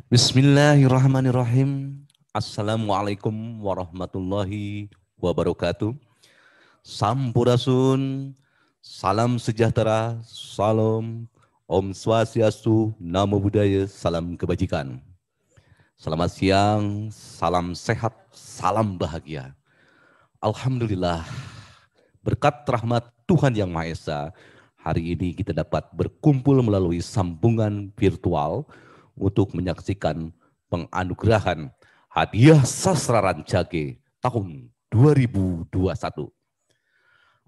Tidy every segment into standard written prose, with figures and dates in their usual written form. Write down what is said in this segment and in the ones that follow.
Bismillahirrahmanirrahim. Assalamualaikum warahmatullahi wabarakatuh. Sampurasun, salam sejahtera, salam, Om Swastiastu, Namo Buddhaya, salam kebajikan. Selamat siang, salam sehat, salam bahagia. Alhamdulillah, berkat rahmat Tuhan Yang Maha Esa, hari ini kita dapat berkumpul melalui sambungan virtual untuk menyaksikan penganugerahan Hadiah Sastra Rancage tahun 2021.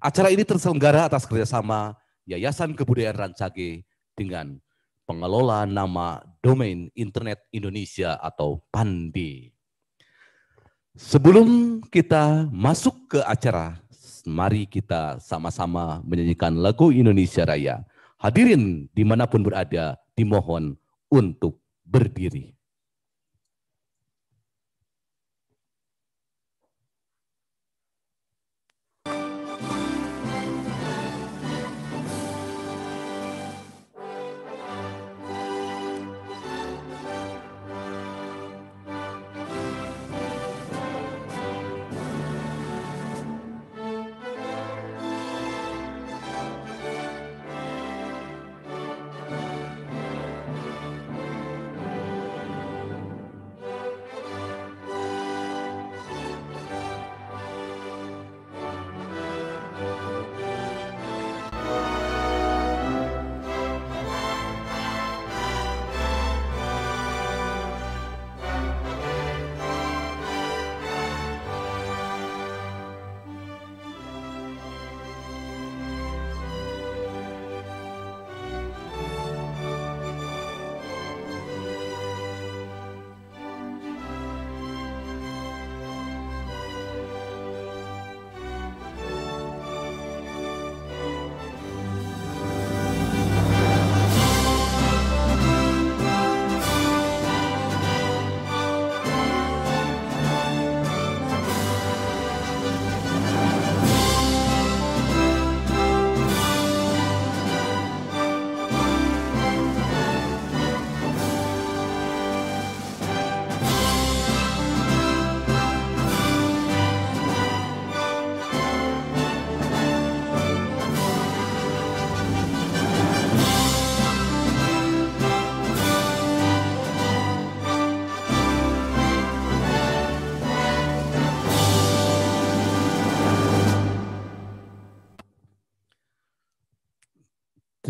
Acara ini terselenggara atas kerjasama Yayasan Kebudayaan Rancage dengan pengelola nama Domain Internet Indonesia atau PANDI. Sebelum kita masuk ke acara, mari kita sama-sama menyanyikan lagu Indonesia Raya. Hadirin dimanapun berada, dimohon untuk berdiri.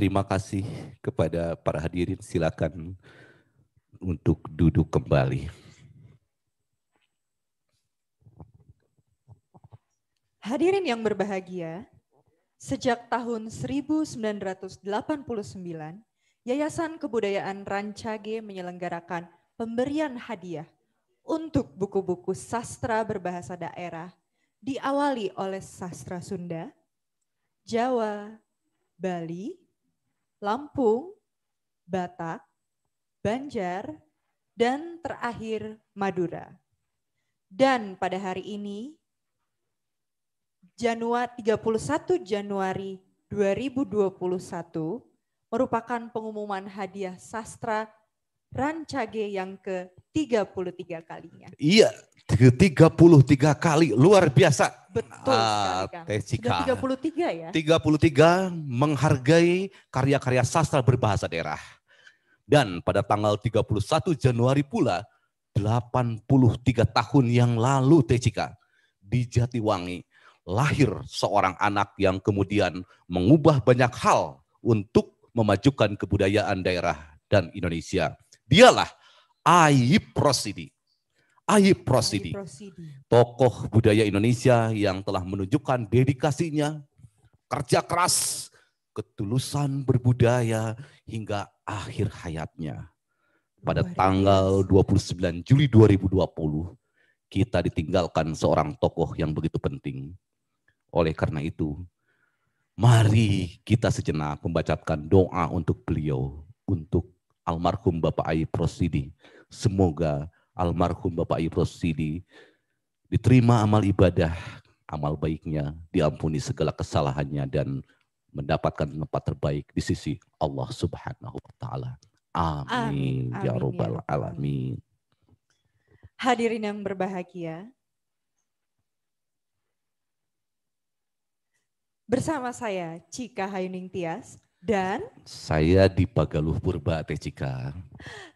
Terima kasih kepada para hadirin, silakan untuk duduk kembali. Hadirin yang berbahagia, sejak tahun 1989, Yayasan Kebudayaan Rancage menyelenggarakan pemberian hadiah untuk buku-buku sastra berbahasa daerah, diawali oleh sastra Sunda, Jawa, Bali, Lampung, Batak, Banjar, dan terakhir Madura. Dan pada hari ini, 31 Januari 2021 merupakan pengumuman hadiah sastra Rancage yang ke-33 kalinya. Iya, ke-33 kali, luar biasa. Betul sekali, Kang. Sudah 33 ya? 33 menghargai karya-karya sastra berbahasa daerah. Dan pada tanggal 31 Januari pula, 83 tahun yang lalu TCK, di Jatiwangi, lahir seorang anak yang kemudian mengubah banyak hal untuk memajukan kebudayaan daerah dan Indonesia. Dialah Ayip Rosidi. Ayip Rosidi, tokoh budaya Indonesia yang telah menunjukkan dedikasinya, kerja keras, ketulusan berbudaya hingga akhir hayatnya. Pada tanggal 29 Juli 2020, kita ditinggalkan seorang tokoh yang begitu penting. Oleh karena itu, mari kita sejenak membacakan doa untuk beliau, untuk almarhum Bapak Ayip Rosidi. Semoga almarhum Bapak Ayip Rosidi diterima amal ibadah, amal baiknya, diampuni segala kesalahannya dan mendapatkan tempat terbaik di sisi Allah Subhanahu wa taala. Amin. Ya Rabbal Alamin. Hadirin yang berbahagia, bersama saya Cika Hayuning Tias dan saya Dipa Galuh Purba Teh Cika.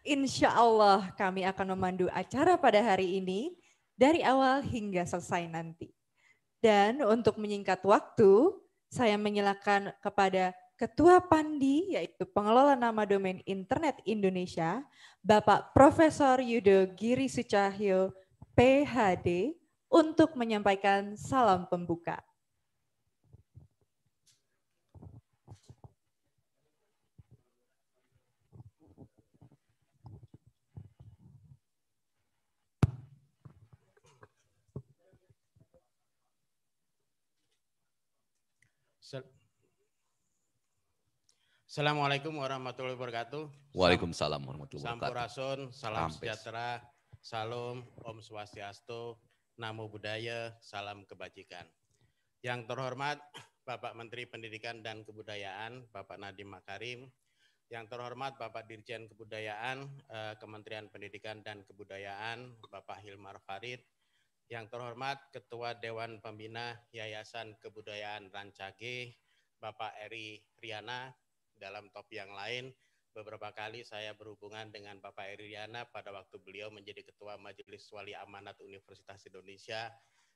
Insya Allah kami akan memandu acara pada hari ini dari awal hingga selesai nanti. Dan untuk menyingkat waktu, saya menyilakan kepada Ketua Pandi, yaitu Pengelola Nama Domain Internet Indonesia, Bapak Profesor Yudo Giri Sucahyo, PhD, untuk menyampaikan salam pembuka. Assalamualaikum warahmatullahi wabarakatuh. Waalaikumsalam warahmatullahi wabarakatuh. Sampurasun, salam sejahtera, salam, Om Swastiastu, Namo Buddhaya, salam kebajikan. Yang terhormat Bapak Menteri Pendidikan dan Kebudayaan, Bapak Nadiem Makarim. Yang terhormat Bapak Dirjen Kebudayaan, Kementerian Pendidikan dan Kebudayaan, Bapak Hilmar Farid. Yang terhormat Ketua Dewan Pembina Yayasan Kebudayaan Rancage, Bapak Eri Riana. Dalam topik yang lain, beberapa kali saya berhubungan dengan Bapak Eri Riana pada waktu beliau menjadi Ketua Majelis Wali Amanat Universitas Indonesia,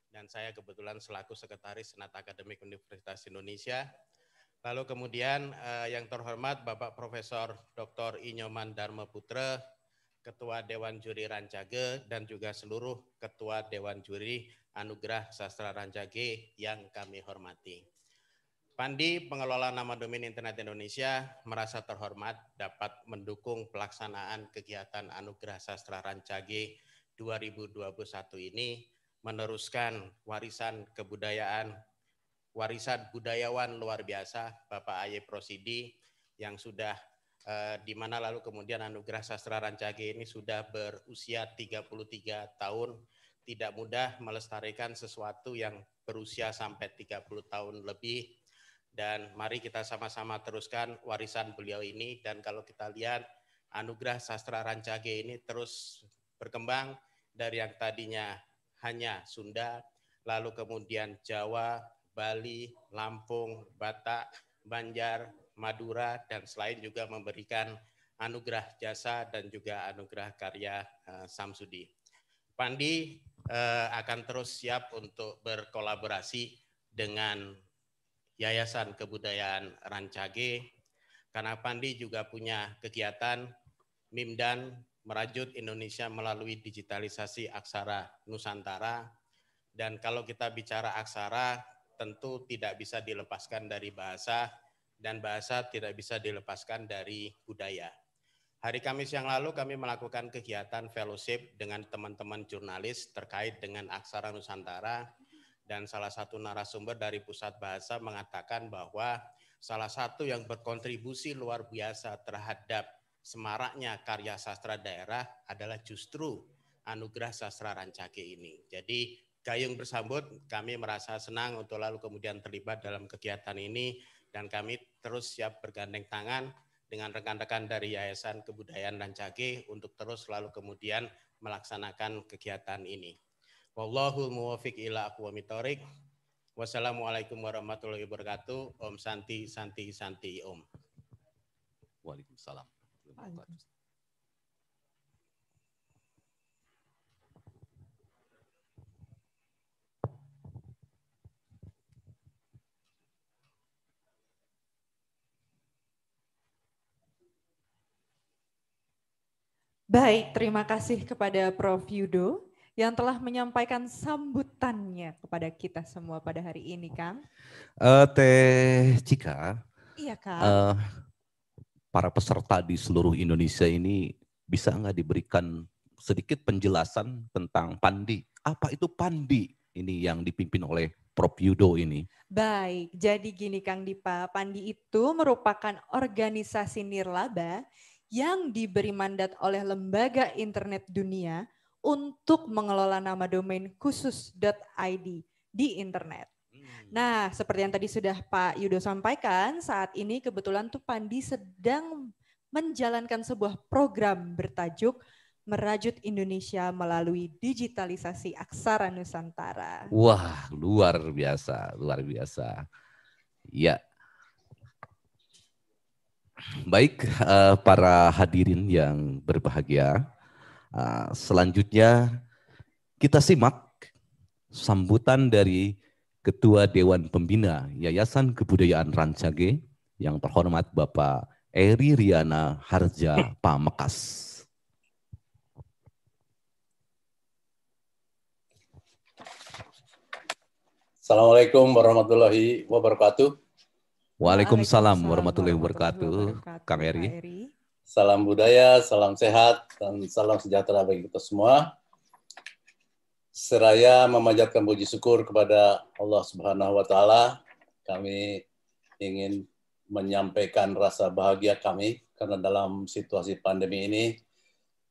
dan saya kebetulan selaku Sekretaris Senat Akademik Universitas Indonesia. Lalu kemudian yang terhormat Bapak Profesor Dr. Inyoman Dharma Putra, Ketua Dewan Juri Rancage, dan juga seluruh Ketua Dewan Juri Anugerah Sastra Rancage yang kami hormati. Pandi, Pengelola Nama Domain Internet Indonesia, merasa terhormat dapat mendukung pelaksanaan kegiatan Anugerah Sastra Rancage 2021 ini, meneruskan warisan kebudayaan, warisan budayawan luar biasa Bapak Aye Prosidi yang sudah di mana lalu kemudian Anugerah Sastra Rancage ini sudah berusia 33 tahun. Tidak mudah melestarikan sesuatu yang berusia sampai 30 tahun lebih. Dan mari kita sama-sama teruskan warisan beliau ini. Dan kalau kita lihat Anugerah Sastra Rancage ini terus berkembang dari yang tadinya hanya Sunda, lalu kemudian Jawa, Bali, Lampung, Batak, Banjar, Madura, dan selain juga memberikan anugerah jasa dan juga anugerah karya Samsudi. Pandi akan terus siap untuk berkolaborasi dengan Yayasan Kebudayaan Rancage, karena Pandi juga punya kegiatan Mimdan merajut Indonesia melalui digitalisasi aksara Nusantara. Dan kalau kita bicara aksara, tentu tidak bisa dilepaskan dari bahasa, dan bahasa tidak bisa dilepaskan dari budaya. Hari Kamis yang lalu kami melakukan kegiatan fellowship dengan teman-teman jurnalis terkait dengan aksara Nusantara. Dan salah satu narasumber dari Pusat Bahasa mengatakan bahwa salah satu yang berkontribusi luar biasa terhadap semaraknya karya sastra daerah adalah justru Anugerah Sastra Rancage ini. Jadi gayung bersambut, kami merasa senang untuk lalu kemudian terlibat dalam kegiatan ini, dan kami terus siap bergandeng tangan dengan rekan-rekan dari Yayasan Kebudayaan Rancage untuk terus lalu kemudian melaksanakan kegiatan ini. Wallahul muwaffiq ila aqwamit thoriq. Wassalamualaikum warahmatullahi wabarakatuh. Om Santi, Santi, Santi, Om. Waalaikumsalam. Baik, terima kasih kepada Prof. Yudo yang telah menyampaikan sambutannya kepada kita semua pada hari ini, Kang. Teh Cika, iya, Kang. Para peserta di seluruh Indonesia ini bisa nggak diberikan sedikit penjelasan tentang Pandi? Apa itu Pandi ini yang dipimpin oleh Prof. Yudo ini? Baik, jadi gini Kang Dipa, Pandi itu merupakan organisasi nirlaba yang diberi mandat oleh Lembaga Internet Dunia untuk mengelola nama domain khusus.id di internet. Nah, seperti yang tadi sudah Pak Yudo sampaikan, saat ini kebetulan tuh Pandi sedang menjalankan sebuah program bertajuk Merajut Indonesia melalui digitalisasi aksara Nusantara. Wah, luar biasa, luar biasa. Ya, baik para hadirin yang berbahagia, selanjutnya kita simak sambutan dari Ketua Dewan Pembina Yayasan Kebudayaan Rancage yang terhormat Bapak Eri Riana Harja Pamekas. Assalamualaikum warahmatullahi wabarakatuh. Waalaikumsalam warahmatullahi wabarakatuh, Kang Eri. Salam budaya, salam sehat, dan salam sejahtera bagi kita semua. Seraya memanjatkan puji syukur kepada Allah Subhanahu wa Ta'ala, kami ingin menyampaikan rasa bahagia kami karena dalam situasi pandemi ini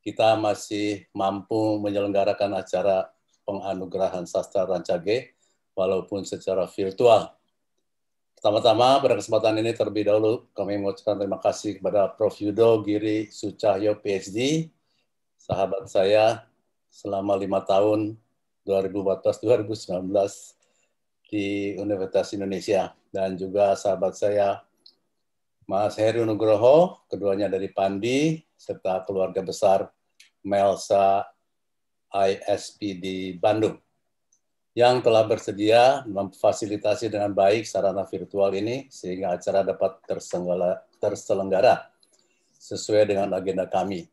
kita masih mampu menyelenggarakan acara penganugerahan sastra Rancage walaupun secara virtual. Pertama-tama pada kesempatan ini terlebih dahulu kami mengucapkan terima kasih kepada Prof. Yudo Giri Sucahyo PhD, sahabat saya selama 5 tahun 2014-2019 di Universitas Indonesia, dan juga sahabat saya Mas Heru Nugroho, keduanya dari Pandi, serta keluarga besar Melsa ISP di Bandung, yang telah bersedia memfasilitasi dengan baik sarana virtual ini sehingga acara dapat terselenggara sesuai dengan agenda kami,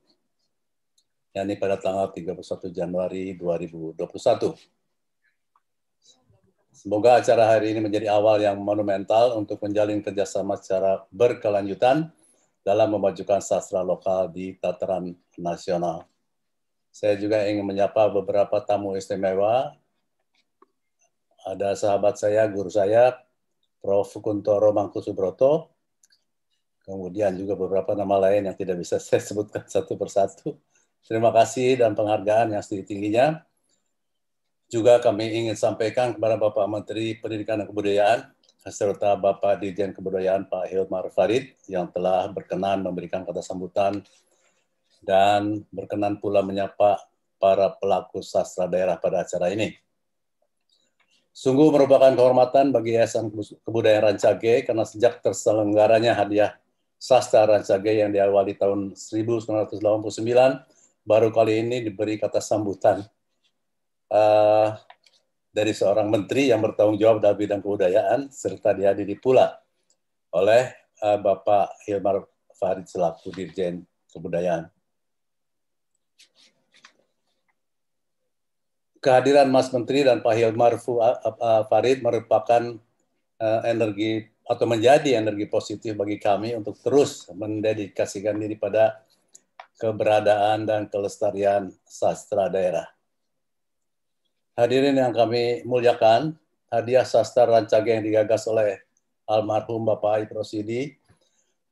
yakni pada tanggal 31 Januari 2021. Semoga acara hari ini menjadi awal yang monumental untuk menjalin kerjasama secara berkelanjutan dalam memajukan sastra lokal di tataran nasional. Saya juga ingin menyapa beberapa tamu istimewa. Ada sahabat saya, guru saya, Prof. Kuntoro Mangkusubroto, kemudian juga beberapa nama lain yang tidak bisa saya sebutkan satu persatu. Terima kasih dan penghargaan yang setinggi-tingginya. Juga kami ingin sampaikan kepada Bapak Menteri Pendidikan dan Kebudayaan, serta Bapak Dirjen Kebudayaan Pak Hilmar Farid, yang telah berkenan memberikan kata sambutan dan berkenan pula menyapa para pelaku sastra daerah pada acara ini. Sungguh merupakan kehormatan bagi Yayasan Kebudayaan Rancage karena sejak terselenggaranya hadiah sastra Rancage yang diawali tahun 1989, baru kali ini diberi kata sambutan dari seorang menteri yang bertanggung jawab dalam bidang kebudayaan, serta dihadiri pula oleh Bapak Hilmar Farid selaku Dirjen Kebudayaan. Kehadiran Mas Menteri dan Pak Hilmar Farid merupakan energi atau menjadi energi positif bagi kami untuk terus mendedikasikan diri pada keberadaan dan kelestarian sastra daerah. Hadirin yang kami muliakan, hadiah sastra Rancage yang digagas oleh almarhum Bapak Aip Rosidi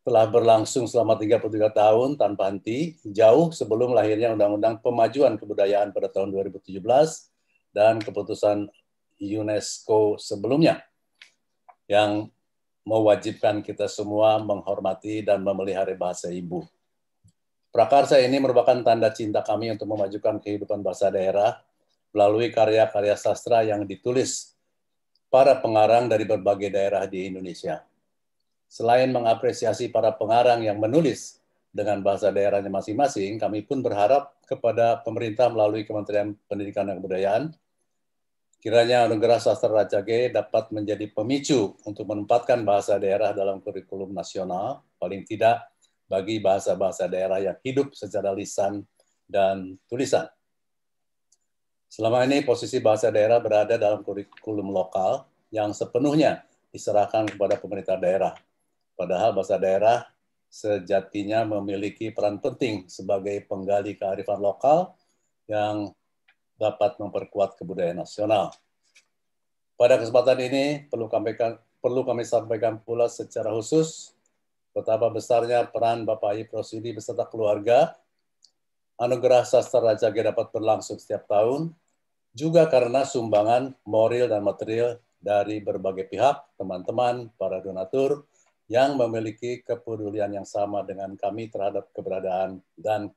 telah berlangsung selama 33 tahun tanpa henti, jauh sebelum lahirnya Undang-Undang Pemajuan Kebudayaan pada tahun 2017 dan keputusan UNESCO sebelumnya yang mewajibkan kita semua menghormati dan memelihara bahasa ibu. Prakarsa ini merupakan tanda cinta kami untuk memajukan kehidupan bahasa daerah melalui karya-karya sastra yang ditulis para pengarang dari berbagai daerah di Indonesia. Selain mengapresiasi para pengarang yang menulis dengan bahasa daerahnya masing-masing, kami pun berharap kepada pemerintah melalui Kementerian Pendidikan dan Kebudayaan, kiranya anugerah sastra Rancage dapat menjadi pemicu untuk menempatkan bahasa daerah dalam kurikulum nasional, paling tidak bagi bahasa-bahasa daerah yang hidup secara lisan dan tulisan. Selama ini posisi bahasa daerah berada dalam kurikulum lokal yang sepenuhnya diserahkan kepada pemerintah daerah. Padahal bahasa daerah sejatinya memiliki peran penting sebagai penggali kearifan lokal yang dapat memperkuat kebudayaan nasional. Pada kesempatan ini perlu kami sampaikan pula secara khusus betapa besarnya peran Bapak Aip Rosidi beserta keluarga. Anugerah Sastra Rancage dapat berlangsung setiap tahun, juga karena sumbangan moral dan material dari berbagai pihak, teman-teman, para donatur, yang memiliki kepedulian yang sama dengan kami terhadap keberadaan dan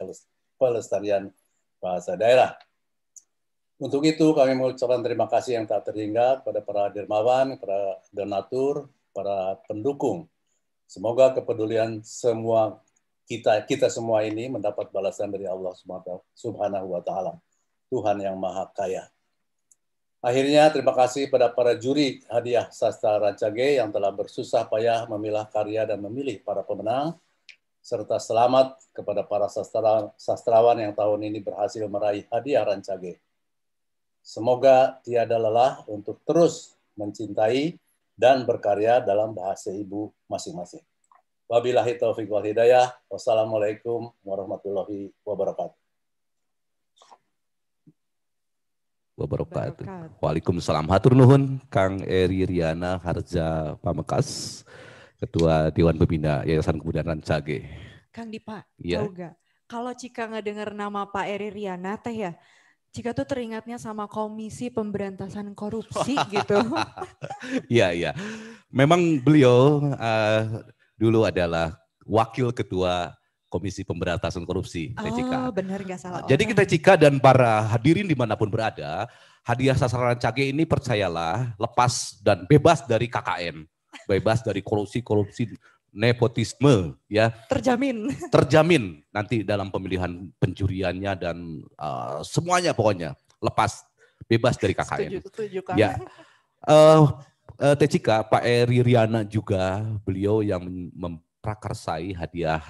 pelestarian bahasa daerah. Untuk itu kami mengucapkan terima kasih yang tak terhingga kepada para dermawan, para donatur, para pendukung. Semoga kepedulian semua kita semua ini mendapat balasan dari Allah Subhanahu wa Ta'ala, Tuhan yang Maha Kaya. Akhirnya terima kasih pada para juri hadiah sastra Rancage yang telah bersusah payah memilah karya dan memilih para pemenang, serta selamat kepada para sastrawan yang tahun ini berhasil meraih hadiah Rancage. Semoga tiada lelah untuk terus mencintai dan berkarya dalam bahasa ibu masing-masing. Wabillahi taufiq wal hidayah. Wassalamualaikum warahmatullahi wabarakatuh. Waalaikumsalam. Hatur nuhun Kang Eri Riana Harja Pamekas, Ketua Dewan Pembina Yayasan Kebudayaan Rancage. Kang Dipa, ya. tahu gak? Kalau Cika ngedengar nama Pak Eri Riana teh ya, Cika tuh teringatnya sama Komisi Pemberantasan Korupsi gitu. Iya. Memang beliau dulu adalah Wakil Ketua Komisi Pemberantasan Korupsi. Oh, benar nggak salah. Jadi kita Cika dan para hadirin dimanapun berada, hadiah sastra Rancage ini percayalah lepas dan bebas dari KKN, bebas dari korupsi, nepotisme, ya. Terjamin nanti dalam pemilihan pencuriannya dan semuanya pokoknya lepas, bebas dari KKN. Setuju kan? Ya. Cika, Pak Eri Riana juga beliau yang memprakarsai hadiah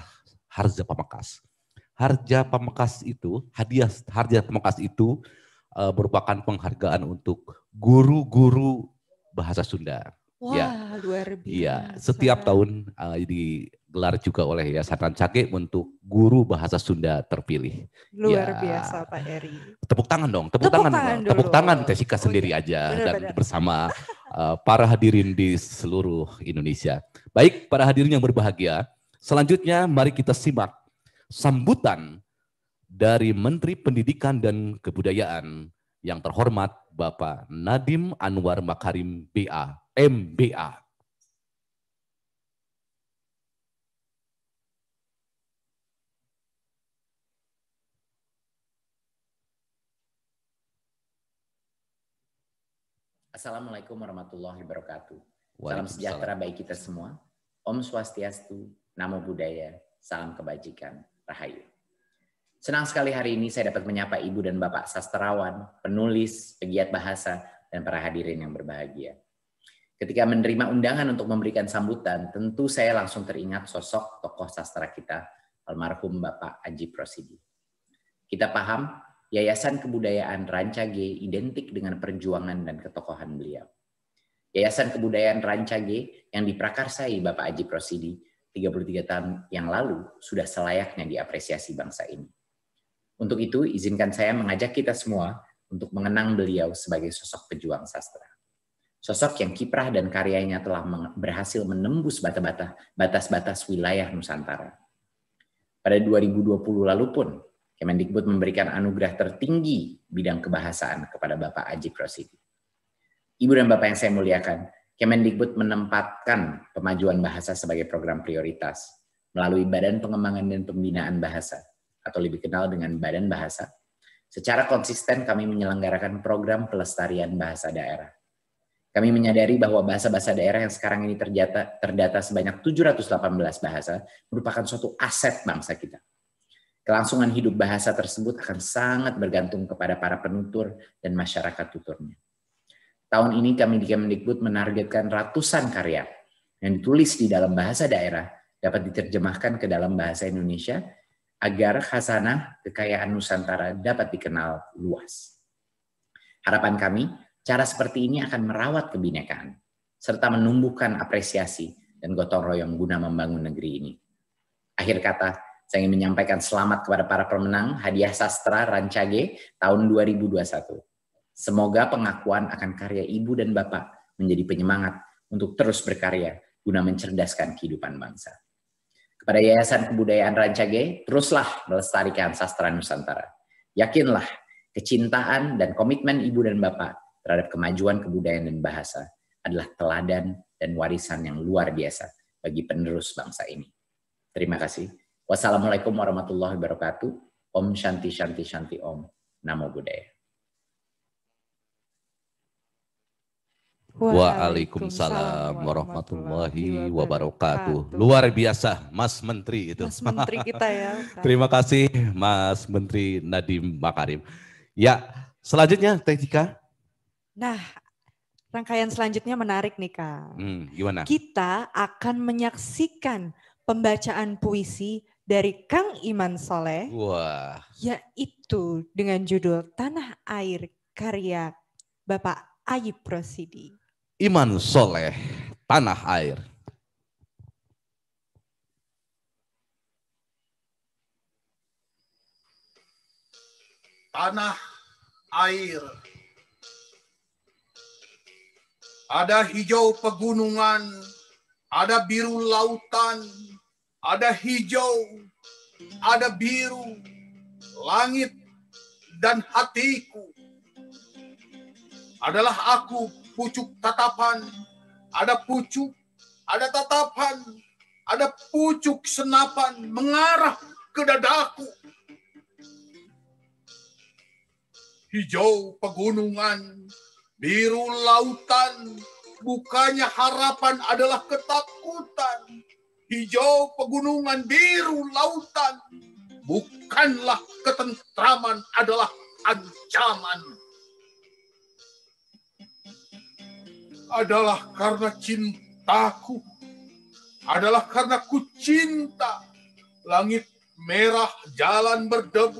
Harja Pamekas. Harja Pamekas itu, hadiah Harja Pamekas itu merupakan penghargaan untuk guru-guru bahasa Sunda. Wah, ya, luar biasa. Iya, setiap tahun digelar juga oleh Yayasan Rancage untuk guru bahasa Sunda terpilih. Luar biasa Pak Eri. Tepuk tangan dong, tepuk tangan Cika sendiri aja dan bersama para hadirin di seluruh Indonesia. Baik, para hadirin yang berbahagia, selanjutnya mari kita simak sambutan dari Menteri Pendidikan dan Kebudayaan yang terhormat Bapak Nadiem Anwar Makarim BA, MBA. Assalamualaikum warahmatullahi wabarakatuh. Salam sejahtera bagi kita semua. Om Swastiastu, Namo Buddhaya, salam kebajikan, Rahayu. Senang sekali hari ini saya dapat menyapa Ibu dan Bapak sastrawan, penulis, pegiat bahasa, dan para hadirin yang berbahagia. Ketika menerima undangan untuk memberikan sambutan, tentu saya langsung teringat sosok tokoh sastra kita, almarhum Bapak Aji Prosidi. Kita paham, Yayasan Kebudayaan Rancage identik dengan perjuangan dan ketokohan beliau. Yayasan Kebudayaan Rancage yang diprakarsai Bapak Aji Prosidi 33 tahun yang lalu sudah selayaknya diapresiasi bangsa ini. Untuk itu, izinkan saya mengajak kita semua untuk mengenang beliau sebagai sosok pejuang sastra. Sosok yang kiprah dan karyanya telah berhasil menembus batas-batas wilayah Nusantara. Pada 2020 lalu pun, Kemendikbud memberikan anugerah tertinggi bidang kebahasaan kepada Bapak Aji Prosidi. Ibu dan Bapak yang saya muliakan, Kemendikbud menempatkan pemajuan bahasa sebagai program prioritas melalui Badan Pengembangan dan Pembinaan Bahasa, atau lebih kenal dengan Badan Bahasa. Secara konsisten kami menyelenggarakan program pelestarian bahasa daerah. Kami menyadari bahwa bahasa-bahasa daerah yang sekarang ini terdata sebanyak 718 bahasa merupakan suatu aset bangsa kita. Kelangsungan hidup bahasa tersebut akan sangat bergantung kepada para penutur dan masyarakat tuturnya. Tahun ini kami di Kemendikbud menargetkan ratusan karya yang ditulis di dalam bahasa daerah dapat diterjemahkan ke dalam bahasa Indonesia agar khasanah kekayaan Nusantara dapat dikenal luas. Harapan kami, cara seperti ini akan merawat kebinekaan serta menumbuhkan apresiasi dan gotong royong guna membangun negeri ini. Akhir kata, saya ingin menyampaikan selamat kepada para pemenang hadiah sastra Rancage tahun 2021. Semoga pengakuan akan karya Ibu dan Bapak menjadi penyemangat untuk terus berkarya guna mencerdaskan kehidupan bangsa. Kepada Yayasan Kebudayaan Rancage, teruslah melestarikan sastra Nusantara. Yakinlah, kecintaan dan komitmen Ibu dan Bapak terhadap kemajuan kebudayaan dan bahasa adalah teladan dan warisan yang luar biasa bagi penerus bangsa ini. Terima kasih. Wassalamualaikum warahmatullahi wabarakatuh. Om Shanti Shanti Shanti Om. Namo Buddhaya. Waalaikumsalam warahmatullahi wabarakatuh. Luar biasa Mas Menteri itu. Mas Menteri kita ya. Terima kasih Mas Menteri Nadiem Makarim. Ya, selanjutnya Teh Cika. Nah, rangkaian selanjutnya menarik nih Kak. Gimana? Kita akan menyaksikan pembacaan puisi dari Kang Iman Soleh. Wah. Yaitu dengan judul Tanah Air karya Bapak Ayib Rosidi. Iman Soleh, Tanah Air. Tanah air. Ada hijau pegunungan, ada biru lautan, ada hijau, ada biru, langit, dan hatiku. Adalah aku pucuk tatapan, ada pucuk, ada tatapan, ada pucuk senapan mengarah ke dadaku. Hijau pegunungan, biru lautan, bukannya harapan adalah ketakutan. Hijau pegunungan, biru lautan, bukanlah ketentraman, adalah ancaman. Adalah karena cintaku, adalah karena ku cinta. Langit merah, jalan berdebu,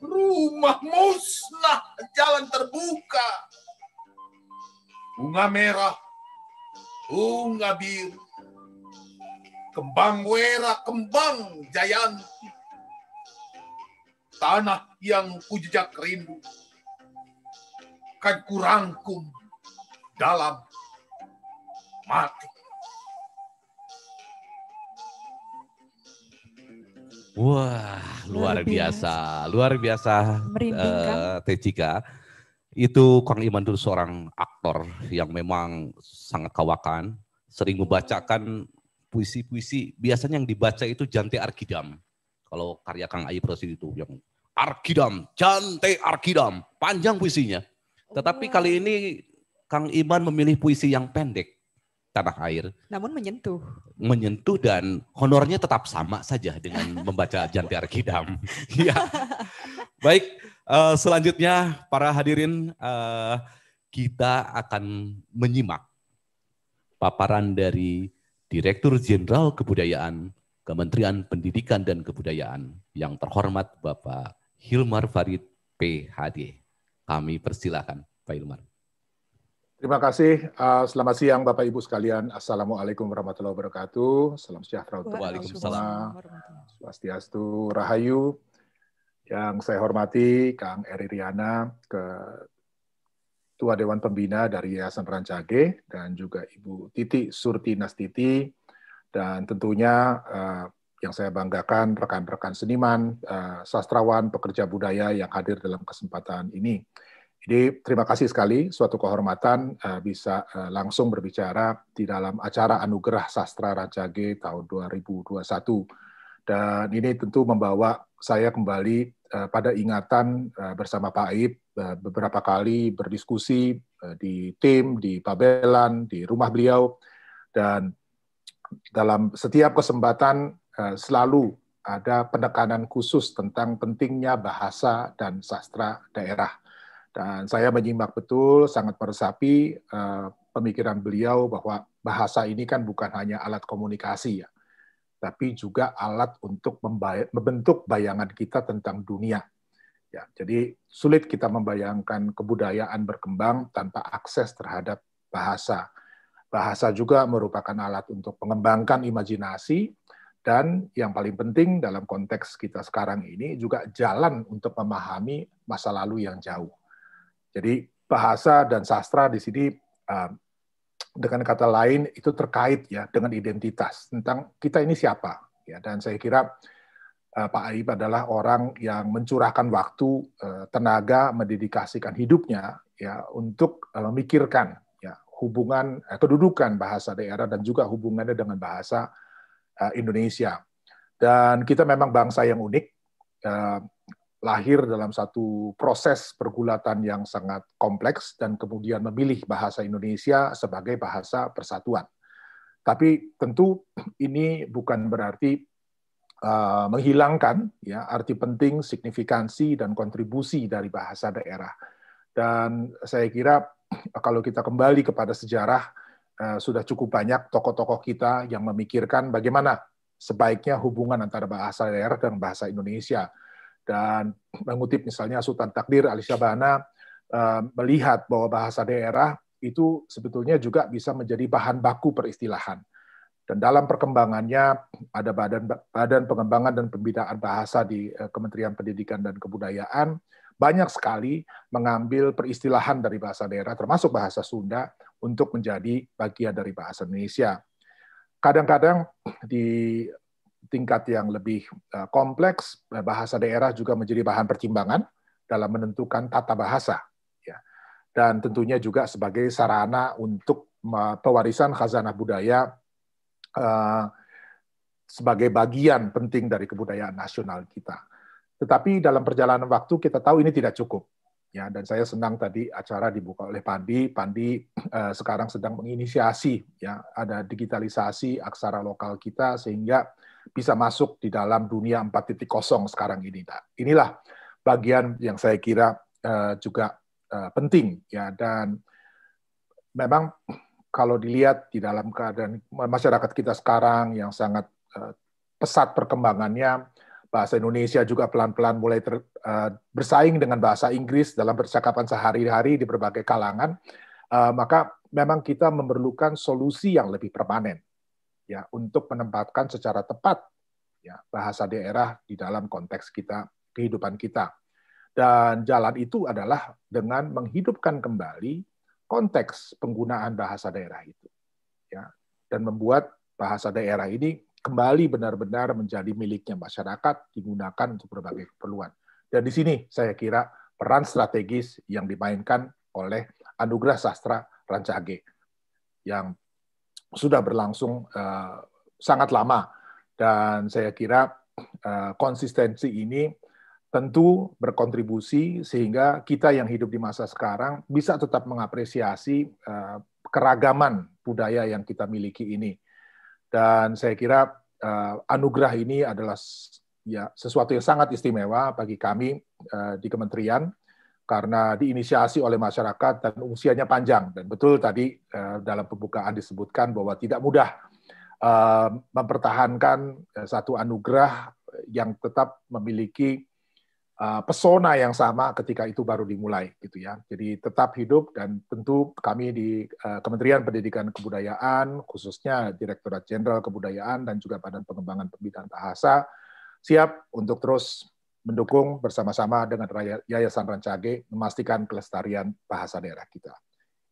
rumah musnah, jalan terbuka. Bunga merah, bunga biru, kembang wera, kembang jayanti. Tanah yang kujejak rindu, kan kurangkum dalam mati. Wah, luar biasa. Teh Cika. Itu Kang Iman dulu seorang aktor yang memang sangat kawakan, sering membacakan puisi-puisi. Biasanya yang dibaca itu Jante Arkidam. Kalau karya Kang Ayib Rosidi itu yang Arkidam, Jante Arkidam, panjang puisinya. Tetapi kali ini Kang Iman memilih puisi yang pendek, Tanah Air. Namun menyentuh. Menyentuh dan honornya tetap sama saja dengan membaca Jante Arkidam. Ya. Baik, selanjutnya para hadirin kita akan menyimak paparan dari Direktur Jenderal Kebudayaan Kementerian Pendidikan dan Kebudayaan yang terhormat Bapak Hilmar Farid PhD. Kami persilakan Pak Hilmar. Terima kasih. Selamat siang Bapak Ibu sekalian. Assalamualaikum warahmatullahi wabarakatuh. Salam sejahtera untuk Waalaikumsalam. Swastiastu, Rahayu. Yang saya hormati Kang Eri Riana, Ketua Dewan Pembina dari Yayasan Rancage, dan juga Ibu Titi Surti Nastiti, dan tentunya yang saya banggakan rekan-rekan seniman, sastrawan, pekerja budaya yang hadir dalam kesempatan ini. Jadi terima kasih sekali, suatu kehormatan bisa langsung berbicara di dalam acara Anugerah Sastra Rancage tahun 2021. Dan ini tentu membawa saya kembali pada ingatan bersama Pak Ayib beberapa kali berdiskusi di tim, di Pabelan, di rumah beliau. Dan dalam setiap kesempatan selalu ada penekanan khusus tentang pentingnya bahasa dan sastra daerah. Dan saya menyimak betul, sangat meresapi pemikiran beliau bahwa bahasa ini kan bukan hanya alat komunikasi, ya, tapi juga alat untuk membentuk bayangan kita tentang dunia. Ya, jadi sulit kita membayangkan kebudayaan berkembang tanpa akses terhadap bahasa. Bahasa juga merupakan alat untuk mengembangkan imajinasi, dan yang paling penting dalam konteks kita sekarang ini juga jalan untuk memahami masa lalu yang jauh. Jadi bahasa dan sastra di sini dengan kata lain itu terkait ya dengan identitas tentang kita ini siapa, ya. Dan saya kira Pak Ayib adalah orang yang mencurahkan waktu, tenaga, mendedikasikan hidupnya ya untuk memikirkan ya hubungan kedudukan bahasa daerah dan juga hubungannya dengan bahasa Indonesia. Dan kita memang bangsa yang unik, lahir dalam satu proses pergulatan yang sangat kompleks dan kemudian memilih bahasa Indonesia sebagai bahasa persatuan. Tapi tentu ini bukan berarti menghilangkan ya arti penting, signifikansi dan kontribusi dari bahasa daerah. Dan saya kira kalau kita kembali kepada sejarah, sudah cukup banyak tokoh-tokoh kita yang memikirkan bagaimana sebaiknya hubungan antara bahasa daerah dan bahasa Indonesia. Dan mengutip misalnya Sultan Takdir Ali Syabana, melihat bahwa bahasa daerah itu sebetulnya juga bisa menjadi bahan baku peristilahan. Dan dalam perkembangannya ada Badan Pengembangan dan Pembinaan Bahasa di Kementerian Pendidikan dan Kebudayaan, banyak sekali mengambil peristilahan dari bahasa daerah, termasuk bahasa Sunda, untuk menjadi bagian dari bahasa Indonesia. Kadang-kadang di tingkat yang lebih kompleks, bahasa daerah juga menjadi bahan pertimbangan dalam menentukan tata bahasa. Dan tentunya juga sebagai sarana untuk pewarisan khazanah budaya sebagai bagian penting dari kebudayaan nasional kita. Tetapi dalam perjalanan waktu kita tahu ini tidak cukup. Ya, dan saya senang tadi acara dibuka oleh Pandi. Pandi sekarang sedang menginisiasi, ya, ada digitalisasi aksara lokal kita sehingga bisa masuk di dalam dunia 4.0 sekarang ini. Nah, inilah bagian yang saya kira juga penting, ya, dan memang kalau dilihat di dalam keadaan masyarakat kita sekarang yang sangat pesat perkembangannya, bahasa Indonesia juga pelan-pelan mulai bersaing dengan bahasa Inggris dalam percakapan sehari-hari di berbagai kalangan, maka memang kita memerlukan solusi yang lebih permanen, ya, untuk menempatkan secara tepat ya bahasa daerah di dalam konteks kita, kehidupan kita. Dan jalan itu adalah dengan menghidupkan kembali konteks penggunaan bahasa daerah itu, ya, dan membuat bahasa daerah ini kembali benar-benar menjadi miliknya masyarakat, digunakan untuk berbagai keperluan. Dan di sini saya kira peran strategis yang dimainkan oleh Anugerah Sastra Rancage yang sudah berlangsung sangat lama, dan saya kira konsistensi ini tentu berkontribusi sehingga kita yang hidup di masa sekarang bisa tetap mengapresiasi keragaman budaya yang kita miliki ini. Dan saya kira anugerah ini adalah ya sesuatu yang sangat istimewa bagi kami di kementerian karena diinisiasi oleh masyarakat dan usianya panjang. Dan betul tadi dalam pembukaan disebutkan bahwa tidak mudah mempertahankan satu anugerah yang tetap memiliki pesona yang sama ketika itu baru dimulai, gitu ya. Jadi tetap hidup, dan tentu kami di Kementerian Pendidikan dan Kebudayaan, khususnya Direktorat Jenderal Kebudayaan dan juga Badan Pengembangan Pembinaan Bahasa, siap untuk terus mendukung bersama-sama dengan Yayasan Rancage memastikan kelestarian bahasa daerah kita.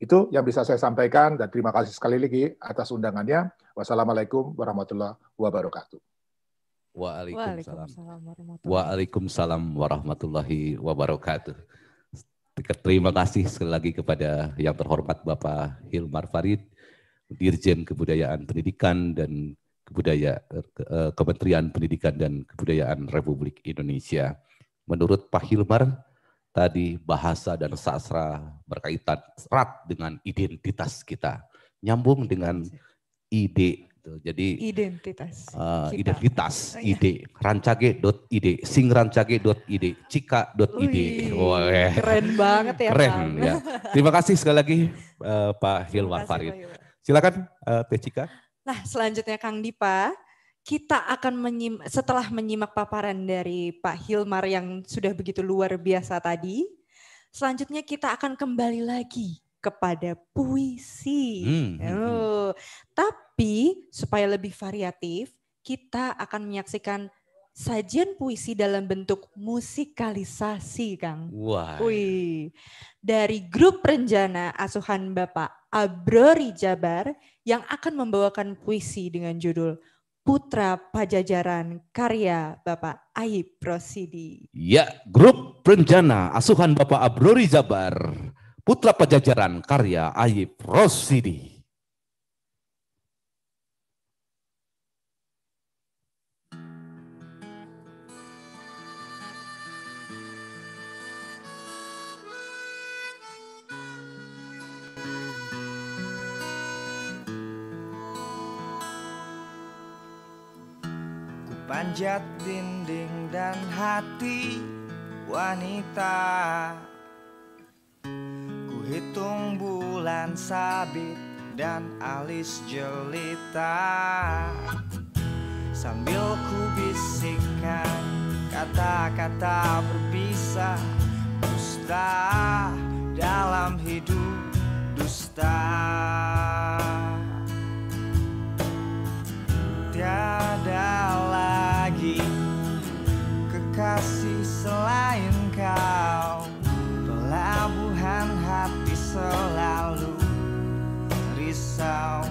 Itu yang bisa saya sampaikan, dan terima kasih sekali lagi atas undangannya. Wassalamualaikum warahmatullahi wabarakatuh. Waalaikumsalam warahmatullahi wabarakatuh. Terima kasih sekali lagi kepada yang terhormat Bapak Hilmar Farid, Dirjen Kebudayaan Pendidikan dan Kementerian Pendidikan dan Kebudayaan Republik Indonesia. Menurut Pak Hilmar, tadi bahasa dan sastra berkaitan erat dengan identitas kita, nyambung dengan ide. Jadi identitas, ide, rancage.id, singrancage.id, cika.id. Keren banget ya, keren, Kang. Ya. Terima kasih sekali lagi Pak Hilmar Farid. Silakan Teh Cika. Nah, selanjutnya Kang Dipa, kita akan setelah menyimak paparan dari Pak Hilmar yang sudah begitu luar biasa tadi, selanjutnya kita akan kembali lagi kepada puisi. Tapi supaya lebih variatif, kita akan menyaksikan sajian puisi dalam bentuk musikalisasi, Kang. Wah. Wih. Dari grup Renjana asuhan Bapak Abrori Jabar yang akan membawakan puisi dengan judul Putra Pajajaran karya Bapak Ayib Rosidi. Ya, grup Renjana asuhan Bapak Abrori Jabar Putra Pajajaran karya Ayub Rosidi. Panjat dinding dan hati wanita, ku hitung bulan sabit dan alis jelita, sambil ku bisikkan kata-kata berbisa, dusta dalam hidup dusta. Tiada lagi kekasih selain kau, pelabuhan hati selalu risau,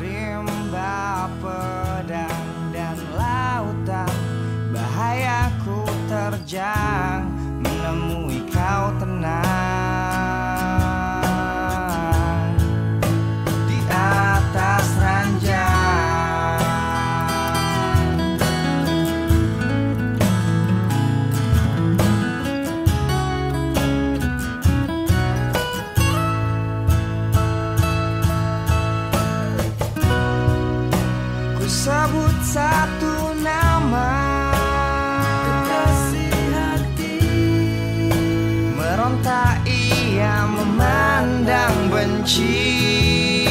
rimba pedang dan lautan, bahayaku terjang menemui kau tenang di atas ranjang. Sebut satu nama, kekasih hati, meronta ia memandang benci.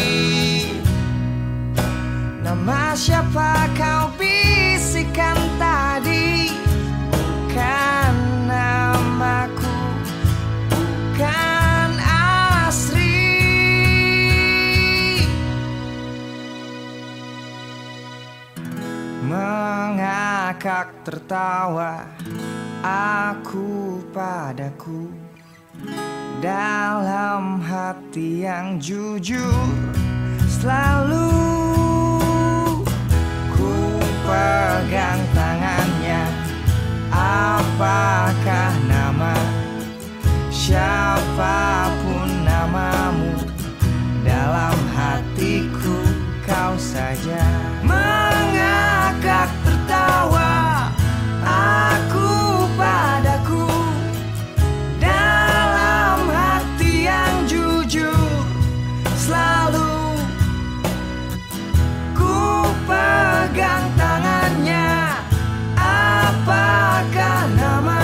Nama siapa kau bisikan tadi? Bukan namaku, bukan asri. Mengakak tertawa aku padaku, dalam hati yang jujur selalu ku pegang tangannya. Apakah nama, siapapun namamu, dalam hatiku kau saja. Mengakak tertawa aku padaku, dalam hati yang jujur selalu ku pegang tangannya. Apakah nama,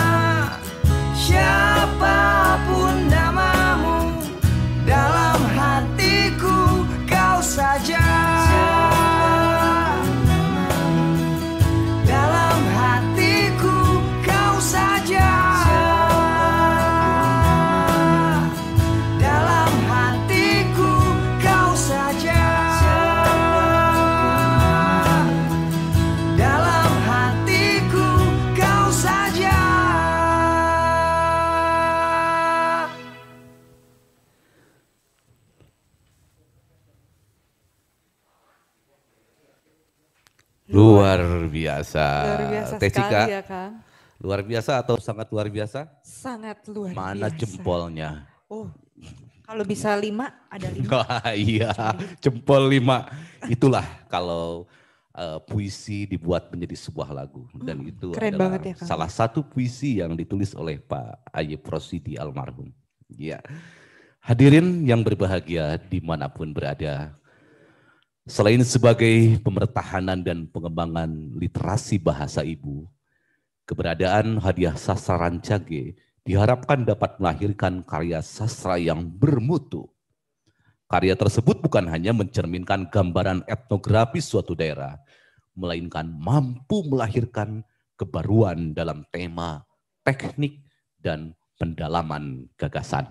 siapapun namamu, dalam hatiku kau saja. Luar biasa. Luar biasa Teh sekali Cika, ya Kang. luar biasa atau sangat luar biasa? Sangat luar Mana biasa. jempolnya? Oh, kalau bisa 5, ada 5. Wah, iya, jempol 5. Itulah kalau puisi dibuat menjadi sebuah lagu. Dan itu keren adalah banget ya, Kang. salah satu puisi yang ditulis oleh Pak Ayub Rosidi almarhum. Ya. Hadirin yang berbahagia dimanapun berada, selain sebagai pemertahanan dan pengembangan literasi bahasa ibu, keberadaan Hadiah Sastra Rancage diharapkan dapat melahirkan karya sastra yang bermutu. Karya tersebut bukan hanya mencerminkan gambaran etnografi suatu daerah, melainkan mampu melahirkan kebaruan dalam tema, teknik, dan pendalaman gagasan.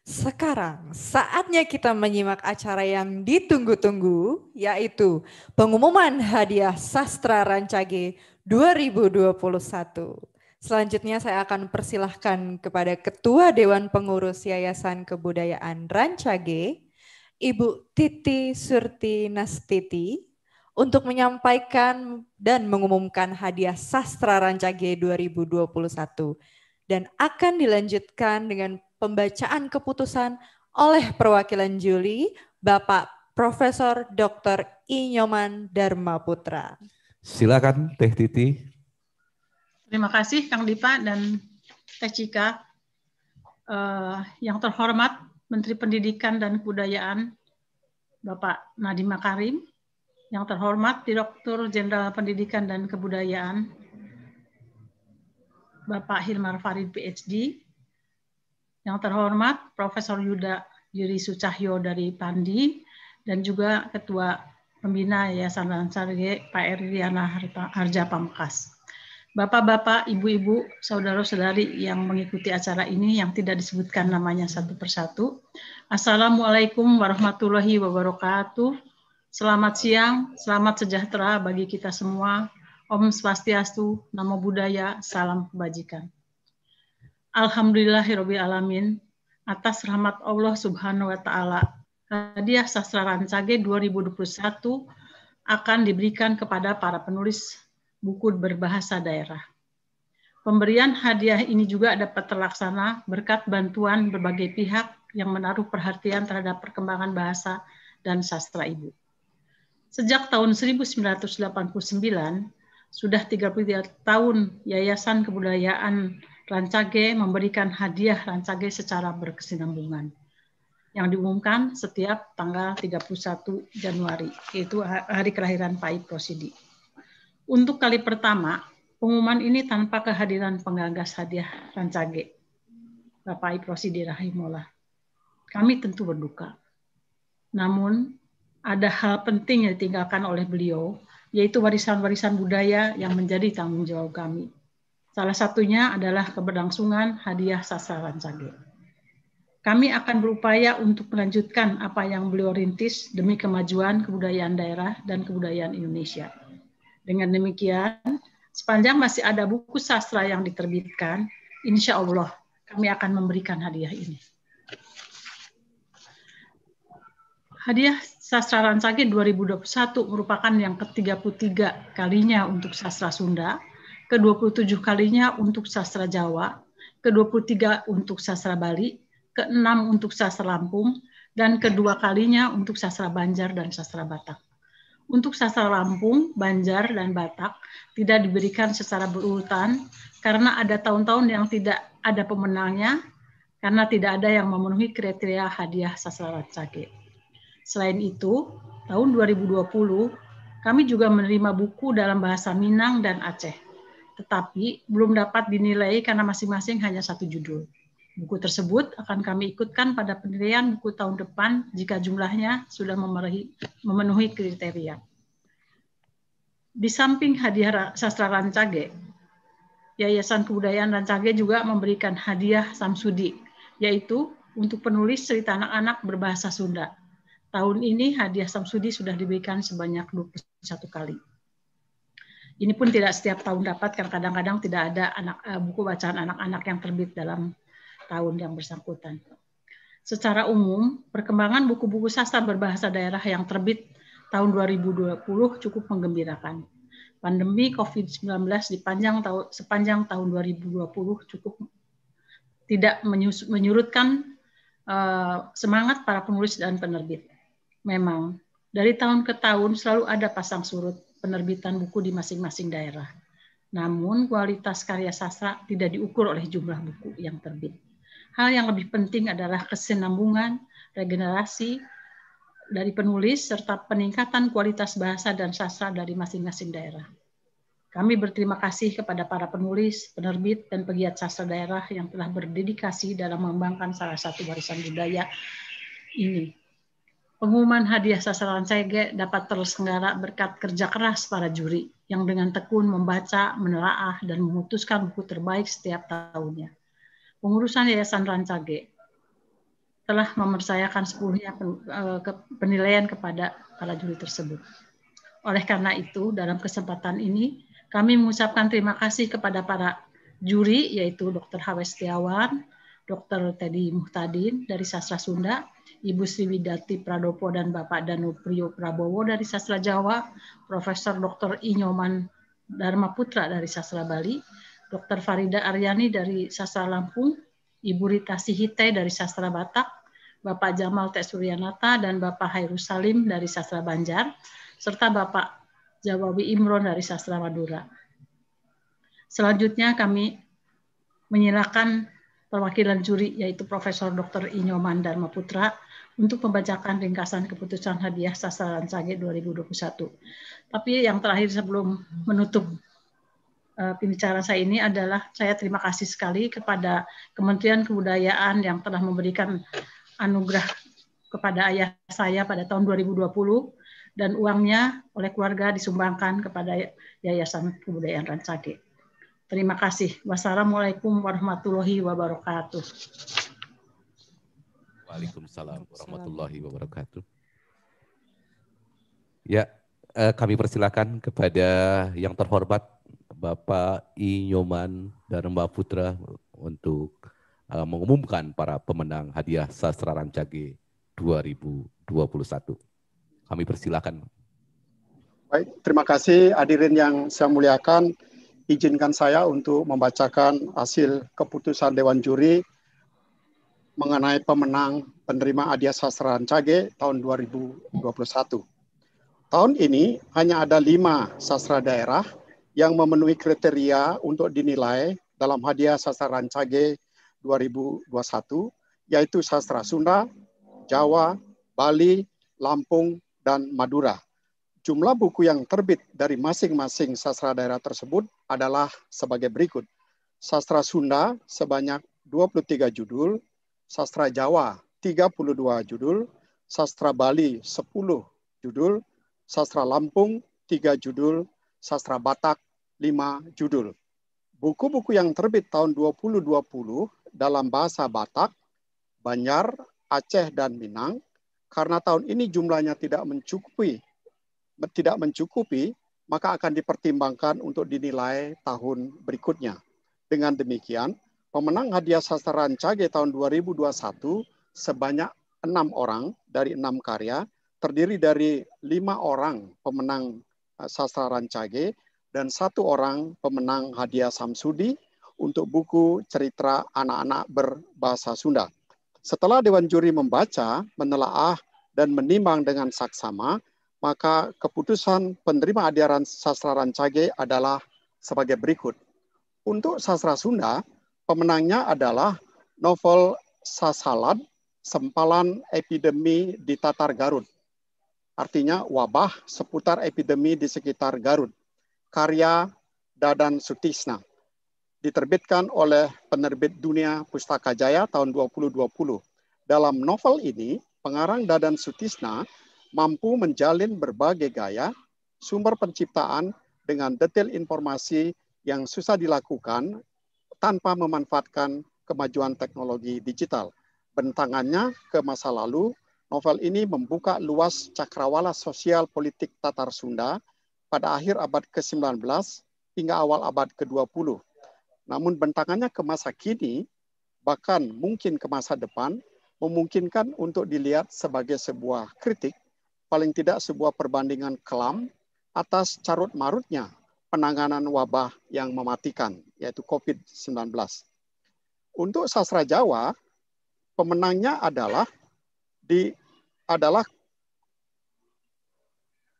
Sekarang saatnya kita menyimak acara yang ditunggu-tunggu, yaitu pengumuman Hadiah Sastra Rancage 2021. Selanjutnya saya akan persilahkan kepada Ketua Dewan Pengurus Yayasan Kebudayaan Rancage, Ibu Titi Surti Nastiti, untuk menyampaikan dan mengumumkan Hadiah Sastra Rancage 2021. dan akan dilanjutkan dengan pembacaan keputusan oleh perwakilan juri Bapak Profesor Dr. I. Nyoman Darmaputra. Silakan Teh Titi. Terima kasih Kang Dipa dan Teh Cika. Yang terhormat Menteri Pendidikan dan Kebudayaan Bapak Nadiem Makarim, yang terhormat Direktur Jenderal Pendidikan dan Kebudayaan Bapak Hilmar Farid PhD, yang terhormat Profesor Yuri Sucahyo dari Pandi, dan juga Ketua Pembina Yayasan Rancage Pak Eriana Harja Pamungkas. Bapak-bapak, ibu-ibu, saudara-saudari yang mengikuti acara ini yang tidak disebutkan namanya satu persatu. Assalamualaikum warahmatullahi wabarakatuh. Selamat siang, selamat sejahtera bagi kita semua. Om Swastiastu, Namo Buddhaya, salam kebajikan. Alhamdulillahirabbil alamin, atas rahmat Allah Subhanahu wa taala, hadiah sastra Rancage 2021 akan diberikan kepada para penulis buku berbahasa daerah. Pemberian hadiah ini juga dapat terlaksana berkat bantuan berbagai pihak yang menaruh perhatian terhadap perkembangan bahasa dan sastra ibu. Sejak tahun 1989, sudah 33 tahun Yayasan Kebudayaan Rancage memberikan hadiah Rancage secara berkesinambungan, yang diumumkan setiap tanggal 31 Januari, yaitu hari kelahiran Pak I. Prosidi. Untuk kali pertama, pengumuman ini tanpa kehadiran penggagas hadiah Rancage, Bapak I. Prosidi rahimahullah. Kami tentu berduka. Namun, ada hal penting yang ditinggalkan oleh beliau, yaitu warisan-warisan budaya yang menjadi tanggung jawab kami. Salah satunya adalah keberlangsungan hadiah sastra Rancage. Kami akan berupaya untuk melanjutkan apa yang beliau rintis demi kemajuan kebudayaan daerah dan kebudayaan Indonesia. Dengan demikian, sepanjang masih ada buku sastra yang diterbitkan, insya Allah kami akan memberikan hadiah ini. Hadiah Sastra Rancage 2021 merupakan yang ke-33 kalinya untuk sastra Sunda, ke-27 kalinya untuk sastra Jawa, ke-23 untuk sastra Bali, ke-6 untuk sastra Lampung, dan kedua kalinya untuk sastra Banjar dan sastra Batak. Untuk sastra Lampung, Banjar, dan Batak tidak diberikan secara berurutan karena ada tahun-tahun yang tidak ada pemenangnya, karena tidak ada yang memenuhi kriteria hadiah sastra Rancage. Selain itu, tahun 2020, kami juga menerima buku dalam bahasa Minang dan Aceh, tetapi belum dapat dinilai karena masing-masing hanya satu judul. Buku tersebut akan kami ikutkan pada penilaian buku tahun depan jika jumlahnya sudah memenuhi kriteria. Di samping hadiah sastra Rancage, Yayasan Kebudayaan Rancage juga memberikan hadiah Samsudi, yaitu untuk penulis cerita anak-anak berbahasa Sunda. Tahun ini hadiah Samsudi sudah diberikan sebanyak 21 kali. Ini pun tidak setiap tahun dapat, karena kadang-kadang tidak ada buku bacaan anak-anak yang terbit dalam tahun yang bersangkutan. Secara umum, perkembangan buku-buku sastra berbahasa daerah yang terbit tahun 2020 cukup menggembirakan. Pandemi COVID-19 sepanjang tahun 2020 cukup tidak menyurutkan semangat para penulis dan penerbit. Memang, dari tahun ke tahun selalu ada pasang surut penerbitan buku di masing-masing daerah. Namun, kualitas karya sastra tidak diukur oleh jumlah buku yang terbit. Hal yang lebih penting adalah kesinambungan, regenerasi dari penulis, serta peningkatan kualitas bahasa dan sastra dari masing-masing daerah. Kami berterima kasih kepada para penulis, penerbit, dan pegiat sastra daerah yang telah berdedikasi dalam mengembangkan salah satu warisan budaya ini. Pengumuman hadiah sastra Rancage dapat terselenggara berkat kerja keras para juri yang dengan tekun membaca, menelaah, dan memutuskan buku terbaik setiap tahunnya. Pengurusan Yayasan Rancage telah mempercayakan sepenuhnya penilaian kepada para juri tersebut. Oleh karena itu, dalam kesempatan ini, kami mengucapkan terima kasih kepada para juri, yaitu Dr. H.W. Setiawan, Dr. Teddy Muhtadin dari Sastra Sunda, Ibu Sriwidati Pradopo dan Bapak Danu Priyo Prabowo dari Sastra Jawa, Profesor Dr. I. Nyoman Darmaputra dari Sastra Bali, Dr. Farida Aryani dari Sastra Lampung, Ibu Rita Sihite dari Sastra Batak, Bapak Jamal T. Suryanata, dan Bapak Hairus Salim dari Sastra Banjar, serta Bapak Jawawi Imron dari Sastra Madura. Selanjutnya kami menyilakan perwakilan juri, yaitu Profesor Dr. Inyoman Dharma Putra, untuk membacakan ringkasan keputusan hadiah Sastra Rancage 2021. Tapi yang terakhir sebelum menutup pembicaraan saya ini adalah saya terima kasih sekali kepada Kementerian Kebudayaan yang telah memberikan anugerah kepada ayah saya pada tahun 2020 dan uangnya oleh keluarga disumbangkan kepada Yayasan Kebudayaan Rancage. Terima kasih. Wassalamualaikum warahmatullahi wabarakatuh. Waalaikumsalam warahmatullahi wabarakatuh. Ya, kami persilakan kepada yang terhormat Bapak Inyoman Dharma Putra untuk mengumumkan para pemenang hadiah Sastra Rancage 2021. Kami persilakan. Baik, terima kasih hadirin yang saya muliakan. Izinkan saya untuk membacakan hasil keputusan Dewan Juri mengenai pemenang penerima hadiah Sastra Rancage tahun 2021. Tahun ini hanya ada 5 sastra daerah yang memenuhi kriteria untuk dinilai dalam hadiah Sastra Rancage 2021, yaitu sastra Sunda, Jawa, Bali, Lampung, dan Madura. Jumlah buku yang terbit dari masing-masing sastra daerah tersebut adalah sebagai berikut. Sastra Sunda sebanyak 23 judul, sastra Jawa 32 judul, sastra Bali 10 judul, sastra Lampung 3 judul, sastra Batak 5 judul. Buku-buku yang terbit tahun 2020 dalam bahasa Batak, Banjar, Aceh, dan Minang, karena tahun ini jumlahnya tidak mencukupi, maka akan dipertimbangkan untuk dinilai tahun berikutnya. Dengan demikian, pemenang hadiah Sastra Rancage tahun 2021 sebanyak 6 orang dari 6 karya, terdiri dari 5 orang pemenang Sastra Rancage dan 1 orang pemenang hadiah Samsudi untuk buku cerita anak-anak berbahasa Sunda. Setelah Dewan Juri membaca, menelaah, dan menimbang dengan saksama, maka keputusan penerima hadiah Sastra Rancage adalah sebagai berikut. Untuk sastra Sunda, pemenangnya adalah novel Sasalad, Sempalan Epidemi di Tatar Garut. Artinya wabah seputar epidemi di sekitar Garut. Karya Dadan Sutisna. Diterbitkan oleh penerbit Dunia Pustaka Jaya tahun 2020. Dalam novel ini, pengarang Dadan Sutisna mampu menjalin berbagai gaya, sumber penciptaan dengan detail informasi yang susah dilakukan tanpa memanfaatkan kemajuan teknologi digital. Bentangannya ke masa lalu, novel ini membuka luas cakrawala sosial politik Tatar Sunda pada akhir abad ke-19 hingga awal abad ke-20. Namun bentangannya ke masa kini, bahkan mungkin ke masa depan, memungkinkan untuk dilihat sebagai sebuah kritik, paling tidak sebuah perbandingan kelam atas carut-marutnya penanganan wabah yang mematikan, yaitu COVID-19. Untuk sastra Jawa, pemenangnya adalah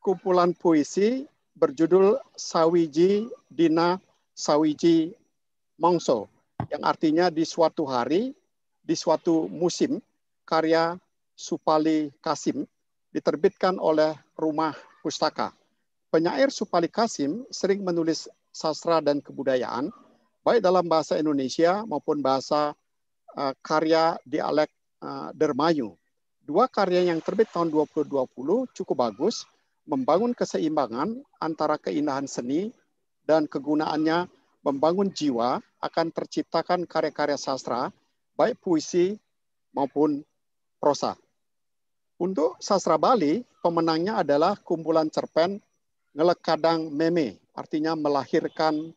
kumpulan puisi berjudul Sawiji Dina Sawiji Mongso, yang artinya di suatu hari, di suatu musim, karya Supali Kasim, diterbitkan oleh Rumah Pustaka. Penyair Supali Kasim sering menulis sastra dan kebudayaan, baik dalam bahasa Indonesia maupun bahasa karya dialek Dermayu. 2 karya yang terbit tahun 2020 cukup bagus, membangun keseimbangan antara keindahan seni dan kegunaannya membangun jiwa akan terciptakan karya-karya sastra, baik puisi maupun prosa. Untuk sastra Bali, pemenangnya adalah kumpulan cerpen Ngelekadang Meme, artinya melahirkan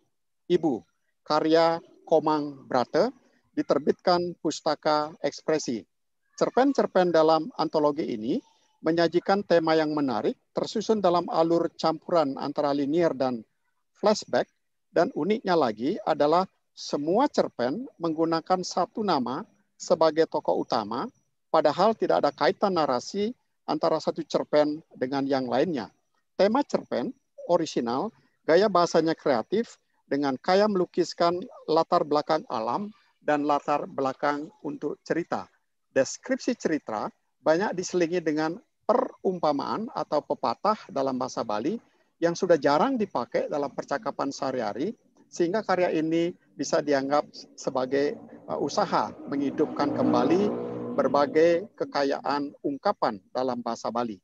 ibu, karya Komang Brate, diterbitkan Pustaka Ekspresi. Cerpen-cerpen dalam antologi ini menyajikan tema yang menarik, tersusun dalam alur campuran antara linier dan flashback, Dan uniknya lagi adalah semua cerpen menggunakan satu nama sebagai tokoh utama, padahal tidak ada kaitan narasi antara satu cerpen dengan yang lainnya. Tema cerpen orisinal, gaya bahasanya kreatif, dengan kaya melukiskan latar belakang alam dan latar belakang untuk cerita. Deskripsi cerita banyak diselingi dengan perumpamaan atau pepatah dalam bahasa Bali yang sudah jarang dipakai dalam percakapan sehari-hari, sehingga karya ini bisa dianggap sebagai usaha menghidupkan kembali berbagai kekayaan ungkapan dalam bahasa Bali.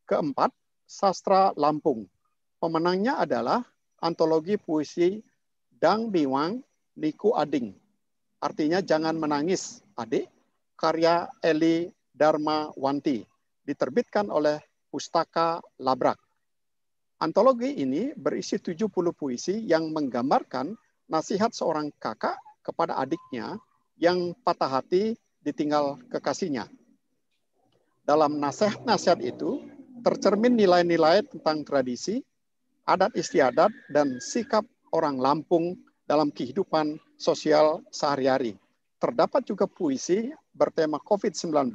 Keempat, Sastra Lampung. Pemenangnya adalah antologi puisi Dang Biwang Niku Ading. Artinya jangan menangis adik, karya Eli Darmawanti, diterbitkan oleh Pustaka Labrak. Antologi ini berisi 70 puisi yang menggambarkan nasihat seorang kakak kepada adiknya yang patah hati ditinggal kekasihnya. Dalam nasihat-nasihat itu tercermin nilai-nilai tentang tradisi, adat istiadat, dan sikap orang Lampung dalam kehidupan sosial sehari-hari. Terdapat juga puisi bertema COVID-19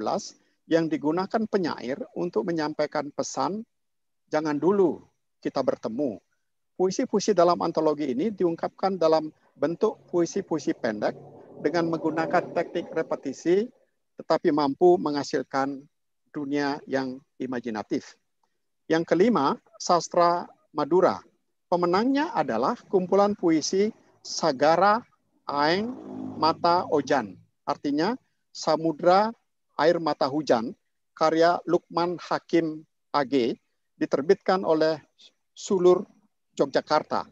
yang digunakan penyair untuk menyampaikan pesan, jangan dulu kita bertemu. Puisi-puisi dalam antologi ini diungkapkan dalam bentuk puisi-puisi pendek dengan menggunakan teknik repetisi, tetapi mampu menghasilkan dunia yang imajinatif. Yang kelima, Sastra Madura. Pemenangnya adalah kumpulan puisi Sagara Aeng Mata Ojan. Artinya Samudra Air Mata Hujan, karya Lukman Hakim AG, diterbitkan oleh Sulur Yogyakarta.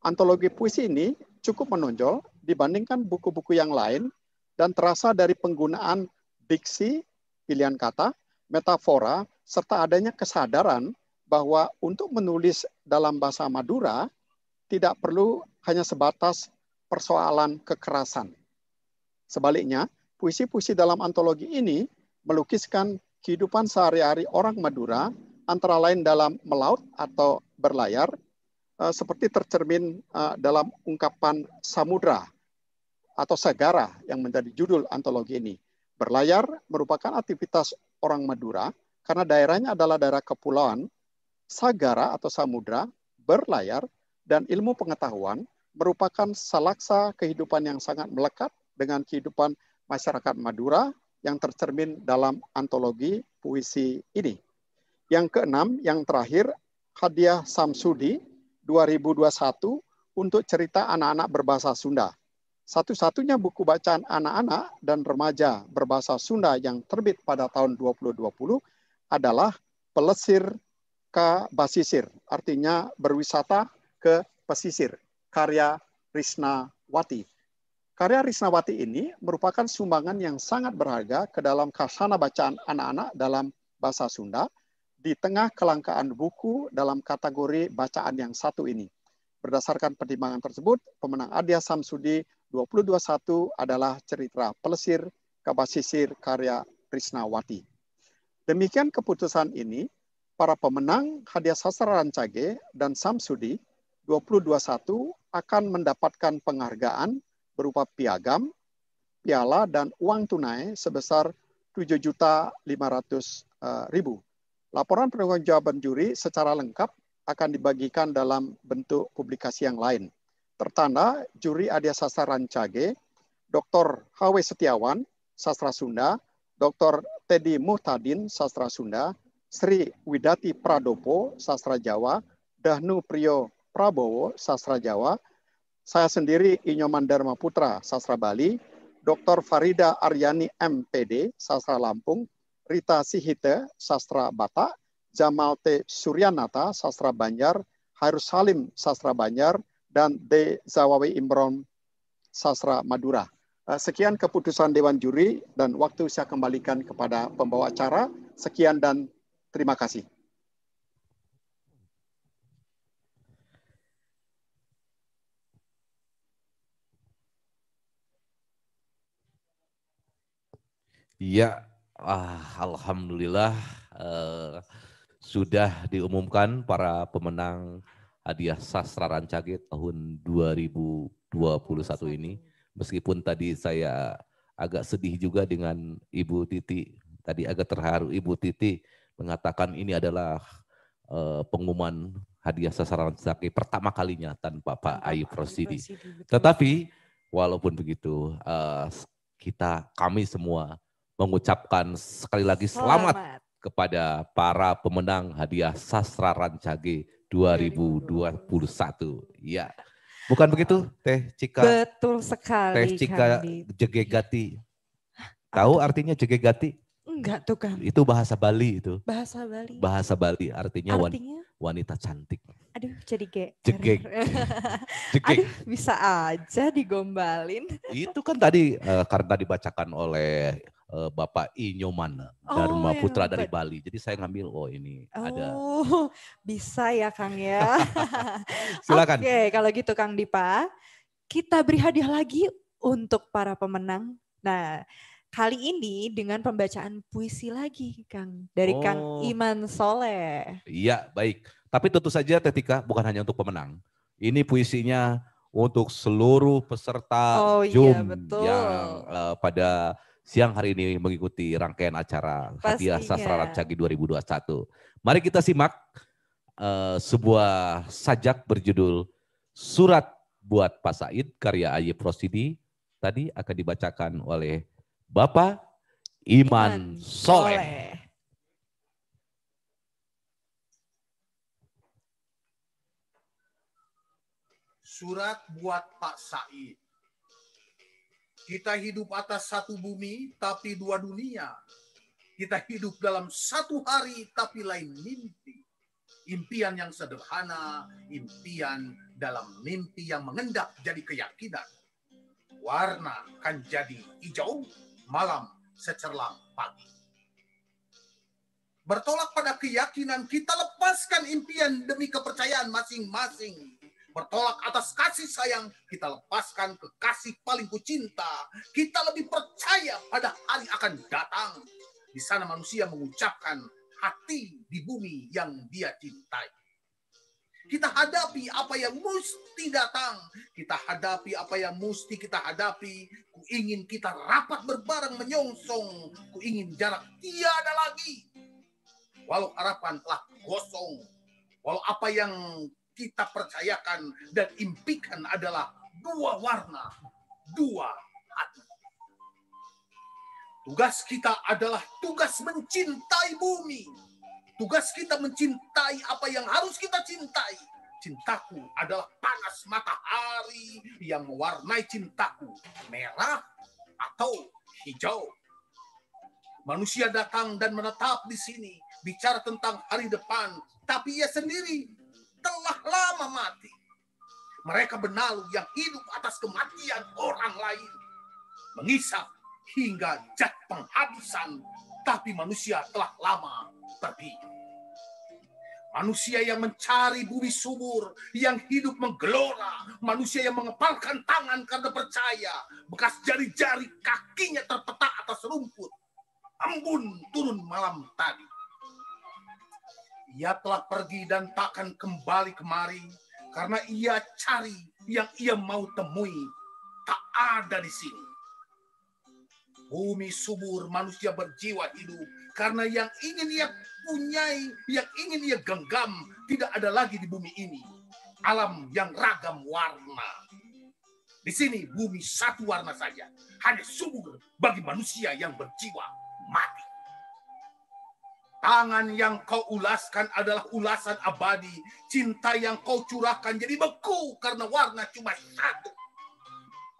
Antologi puisi ini cukup menonjol dibandingkan buku-buku yang lain dan terasa dari penggunaan diksi, pilihan kata, metafora, serta adanya kesadaran bahwa untuk menulis dalam bahasa Madura tidak perlu hanya sebatas persoalan kekerasan. Sebaliknya, puisi-puisi dalam antologi ini melukiskan kehidupan sehari-hari orang Madura, antara lain dalam melaut atau berlayar, seperti tercermin dalam ungkapan samudra atau sagara yang menjadi judul antologi ini. Berlayar merupakan aktivitas orang Madura karena daerahnya adalah daerah kepulauan. Sagara atau samudra, berlayar, dan ilmu pengetahuan merupakan salaksa kehidupan yang sangat melekat dengan kehidupan masyarakat Madura yang tercermin dalam antologi puisi ini. Yang keenam, yang terakhir, Hadiah Samsudi 2021 untuk cerita anak-anak berbahasa Sunda. Satu-satunya buku bacaan anak-anak dan remaja berbahasa Sunda yang terbit pada tahun 2020 adalah Pelesir ke Basisir, artinya berwisata ke pesisir, karya Risnawati. Karya Risnawati ini merupakan sumbangan yang sangat berharga ke dalam khasana bacaan anak-anak dalam bahasa Sunda di tengah kelangkaan buku dalam kategori bacaan yang satu ini. Berdasarkan pertimbangan tersebut, pemenang Hadiah Samsudi 2021 adalah cerita Pelesir ke Basisir karya Risnawati. Demikian keputusan ini, para pemenang Hadiah Sastra Rancage dan Samsudi 2021 akan mendapatkan penghargaan berupa piagam, piala, dan uang tunai sebesar 7.500.000. Laporan pertanggungjawaban juri secara lengkap akan dibagikan dalam bentuk publikasi yang lain. Tertanda juri Hadiah Sastra Rancage, Dr. H.W. Setiawan, Sastra Sunda, Dr. Teddy Muhtadin, Sastra Sunda, Sri Widati Pradopo, Sastra Jawa, Dahnu Priyo Prabowo, Sastra Jawa, saya sendiri Inyoman Dharma Putra, Sastra Bali, Dr. Farida Aryani MPD, Sastra Lampung, Rita Sihite, Sastra Batak, Jamal T. Suryanata, Sastra Banjar, Harus Salim, Sastra Banjar, dan D. Zawawi Imron, Sastra Madura. Sekian keputusan Dewan Juri dan waktu saya kembalikan kepada pembawa acara. Sekian dan terima kasih. Ya, alhamdulillah sudah diumumkan para pemenang hadiah sastra Rancage tahun 2021 ini. Meskipun tadi saya agak sedih juga dengan Ibu Titi, tadi agak terharu Ibu Titi mengatakan ini adalah pengumuman hadiah sastra Rancage pertama kalinya tanpa Pak Ayub Rosidi. Tetapi walaupun begitu, kami semua mengucapkan sekali lagi selamat kepada para pemenang hadiah sastra Rancage 2021. Ya, bukan begitu, Teh Cika? Betul sekali. Teh Cika Jegegati. Tahu artinya Jegegati? Enggak tuh, Kang. Itu bahasa Bali itu. Bahasa Bali. Bahasa Bali artinya wanita cantik. Aduh, jadi jegeg. Aduh, bisa aja digombalin. Itu kan tadi karena dibacakan oleh Bapak Inyoman Dharma Putra dari Bali. Jadi saya ngambil, ini ada. Bisa ya Kang ya. Silakan. Oke, kalau gitu Kang Dipa, kita beri hadiah lagi untuk para pemenang. Nah, kali ini dengan pembacaan puisi lagi Kang, dari Kang Iman Soleh. Iya, baik. Tapi tentu saja Tetika bukan hanya untuk pemenang. Ini puisinya untuk seluruh peserta Zoom yang pada siang hari ini mengikuti rangkaian acara hadiah sastra Rancage 2021. Mari kita simak sebuah sajak berjudul Surat buat Pak Said karya Ayub Rosidi. Tadi akan dibacakan oleh Bapak Iman Soleh. Surat buat Pak Said. Kita hidup atas satu bumi, tapi dua dunia. Kita hidup dalam satu hari, tapi lain mimpi. Impian yang sederhana, impian dalam mimpi yang mengendap jadi keyakinan. Warna kan jadi hijau, malam secerlang pagi. Bertolak pada keyakinan, kita lepaskan impian demi kepercayaan masing-masing. Bertolak atas kasih sayang, kita lepaskan kekasih paling kucinta. Kita lebih percaya pada hari akan datang. Di sana manusia mengucapkan hati di bumi yang dia cintai. Kita hadapi apa yang mesti datang. Kita hadapi apa yang mesti kita hadapi. Ku ingin kita rapat berbareng menyongsong. Ku ingin jarak tiada lagi. Walau harapan telah gosong. Walau apa yang kita percayakan dan impikan adalah dua warna, dua hati. Tugas kita adalah tugas mencintai bumi. Tugas kita mencintai apa yang harus kita cintai. Cintaku adalah panas matahari yang mewarnai cintaku, merah atau hijau. Manusia datang dan menetap di sini, bicara tentang hari depan, tapi ia sendiri telah lama mati. Mereka benalu yang hidup atas kematian orang lain. Mengisap hingga zat penghabisan, tapi manusia telah lama pergi. Manusia yang mencari bumi subur, yang hidup menggelora. Manusia yang mengepalkan tangan karena percaya. Bekas jari-jari kakinya terpetak atas rumput. Embun turun malam tadi. Ia telah pergi dan takkan kembali kemari karena ia cari yang ia mau temui tak ada di sini. Bumi subur, manusia berjiwa hidup karena yang ingin ia punyai, yang ingin ia genggam tidak ada lagi di bumi ini. Alam yang ragam warna. Di sini bumi satu warna saja, hanya subur bagi manusia yang berjiwa mati. Tangan yang kau ulaskan adalah ulasan abadi. Cinta yang kau curahkan jadi beku karena warna cuma satu.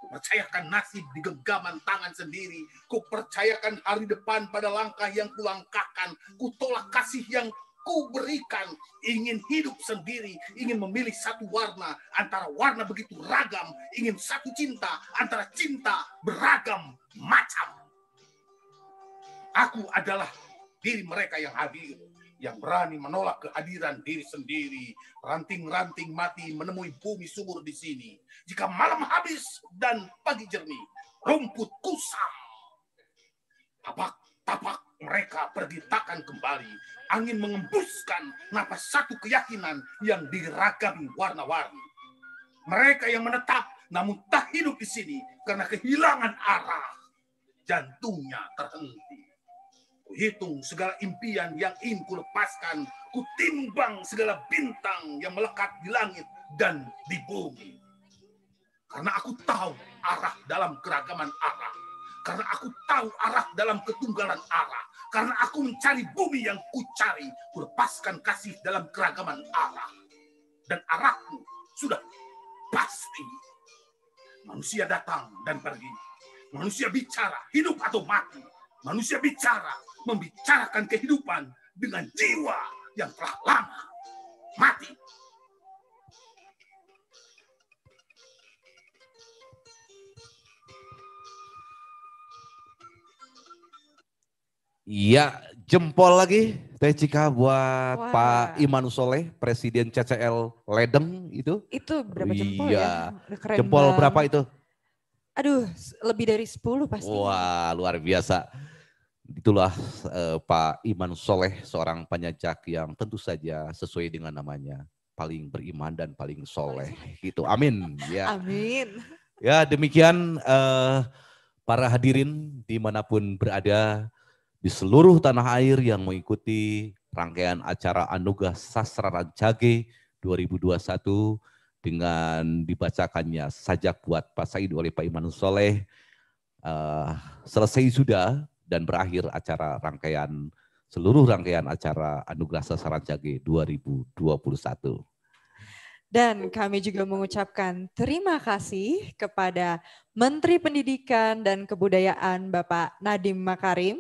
Kupercayakan nasib di genggaman tangan sendiri. Kupercayakan hari depan pada langkah yang kulangkahkan. Kutolak kasih yang ku berikan. Ingin hidup sendiri, ingin memilih satu warna antara warna begitu ragam. Ingin satu cinta antara cinta beragam macam. Aku adalah diri mereka yang hadir, yang berani menolak kehadiran diri sendiri. Ranting-ranting mati menemui bumi subur di sini. Jika malam habis dan pagi jernih, rumput kusam. Tapak-tapak mereka pergi takkan kembali. Angin mengembuskan napas satu keyakinan yang diragami warna-warni. Mereka yang menetap namun tak hidup di sini karena kehilangan arah. Jantungnya terhenti. Kuhitung segala impian yang ingin kulepaskan. Kutimbang segala bintang yang melekat di langit dan di bumi. Karena aku tahu arah dalam keragaman arah. Karena aku tahu arah dalam ketunggalan arah. Karena aku mencari bumi yang kucari. Kulepaskan kasih dalam keragaman arah. Dan arahku sudah pasti. Manusia datang dan pergi. Manusia bicara, hidup atau mati. Manusia bicara, membicarakan kehidupan dengan jiwa yang telah lama mati. Iya, jempol lagi Teh Cika buat Wah. Pak Iman Soleh, Presiden CCL Ledeng itu. Itu berapa jempol Iya. ya? Keren Jempol banget. berapa itu? Aduh, lebih dari 10 pasti. Wah, luar biasa. Itulah Pak Iman Soleh, seorang penyajak yang tentu saja sesuai dengan namanya, paling beriman dan paling soleh. Gitu. Amin. Ya. Amin. Ya, demikian para hadirin dimanapun berada di seluruh tanah air yang mengikuti rangkaian acara Anugerah Sastra Rancage 2021 dengan dibacakannya sajak buat Pak Said oleh Pak Iman Soleh. Selesai sudah dan berakhir acara seluruh rangkaian acara Anugerah Sastra Rancage 2021. Dan kami juga mengucapkan terima kasih kepada Menteri Pendidikan dan Kebudayaan Bapak Nadiem Makarim,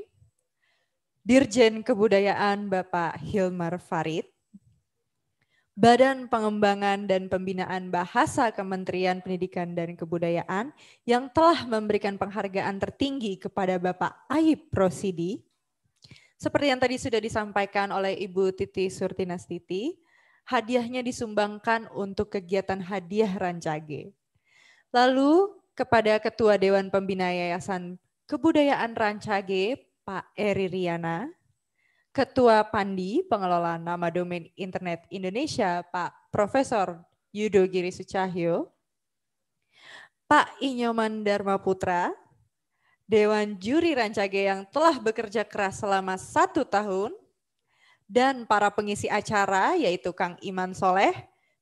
Dirjen Kebudayaan Bapak Hilmar Farid, Badan Pengembangan dan Pembinaan Bahasa Kementerian Pendidikan dan Kebudayaan yang telah memberikan penghargaan tertinggi kepada Bapak Aib Rosidi. Seperti yang tadi sudah disampaikan oleh Ibu Titi Surtinastiti, hadiahnya disumbangkan untuk kegiatan hadiah Rancage. Lalu kepada Ketua Dewan Pembina Yayasan Kebudayaan Rancage, Pak Eri Riana, Ketua Pandi Pengelola Nama Domain Internet Indonesia, Pak Profesor Yudo Giri Sucahyo, Pak Inyoman Dharma Putra, Dewan Juri Rancage yang telah bekerja keras selama 1 tahun, dan para pengisi acara yaitu Kang Iman Soleh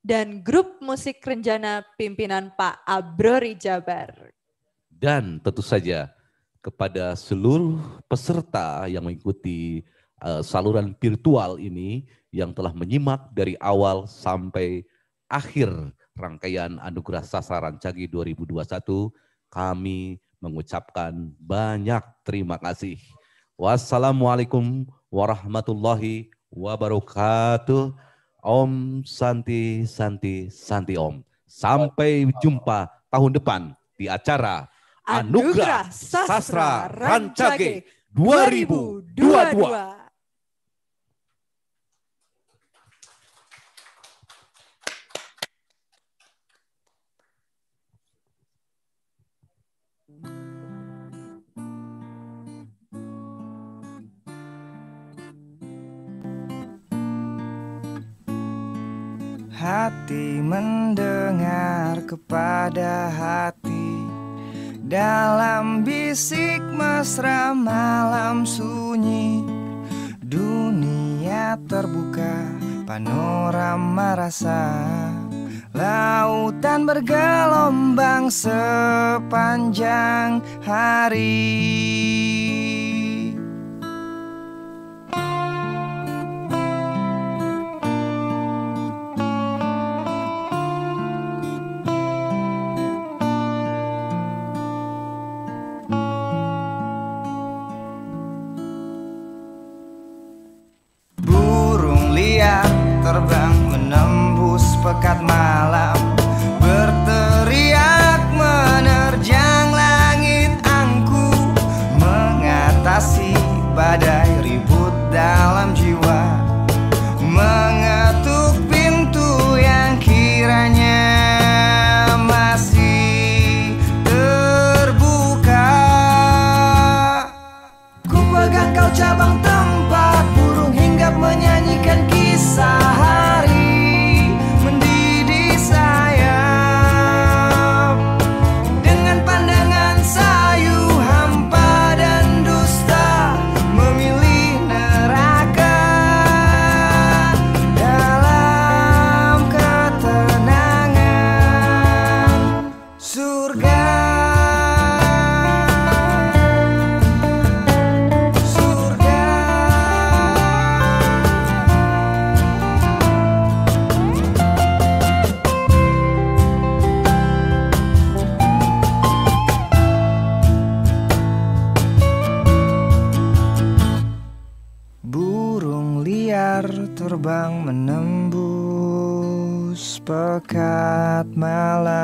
dan grup musik Renjana pimpinan Pak Abrori Jabar. Dan tentu saja kepada seluruh peserta yang mengikuti saluran virtual ini yang telah menyimak dari awal sampai akhir rangkaian Anugerah Sastra Rancage 2021, kami mengucapkan banyak terima kasih. Wassalamualaikum warahmatullahi wabarakatuh. Om Santi Santi Santi Om. Sampai jumpa tahun depan di acara Anugerah Sastra Rancage 2022. Hati mendengar kepada hati dalam bisik mesra malam sunyi. Dunia terbuka panorama rasa, lautan bergelombang sepanjang hari. Terbang menembus pekat malam, berteriak menerjang langit angku, mengatasi badai ribut dalam jiwa, mengetuk pintu yang kiranya masih terbuka. Ku pegang kau cabang Biar terbang menembus pekat malam.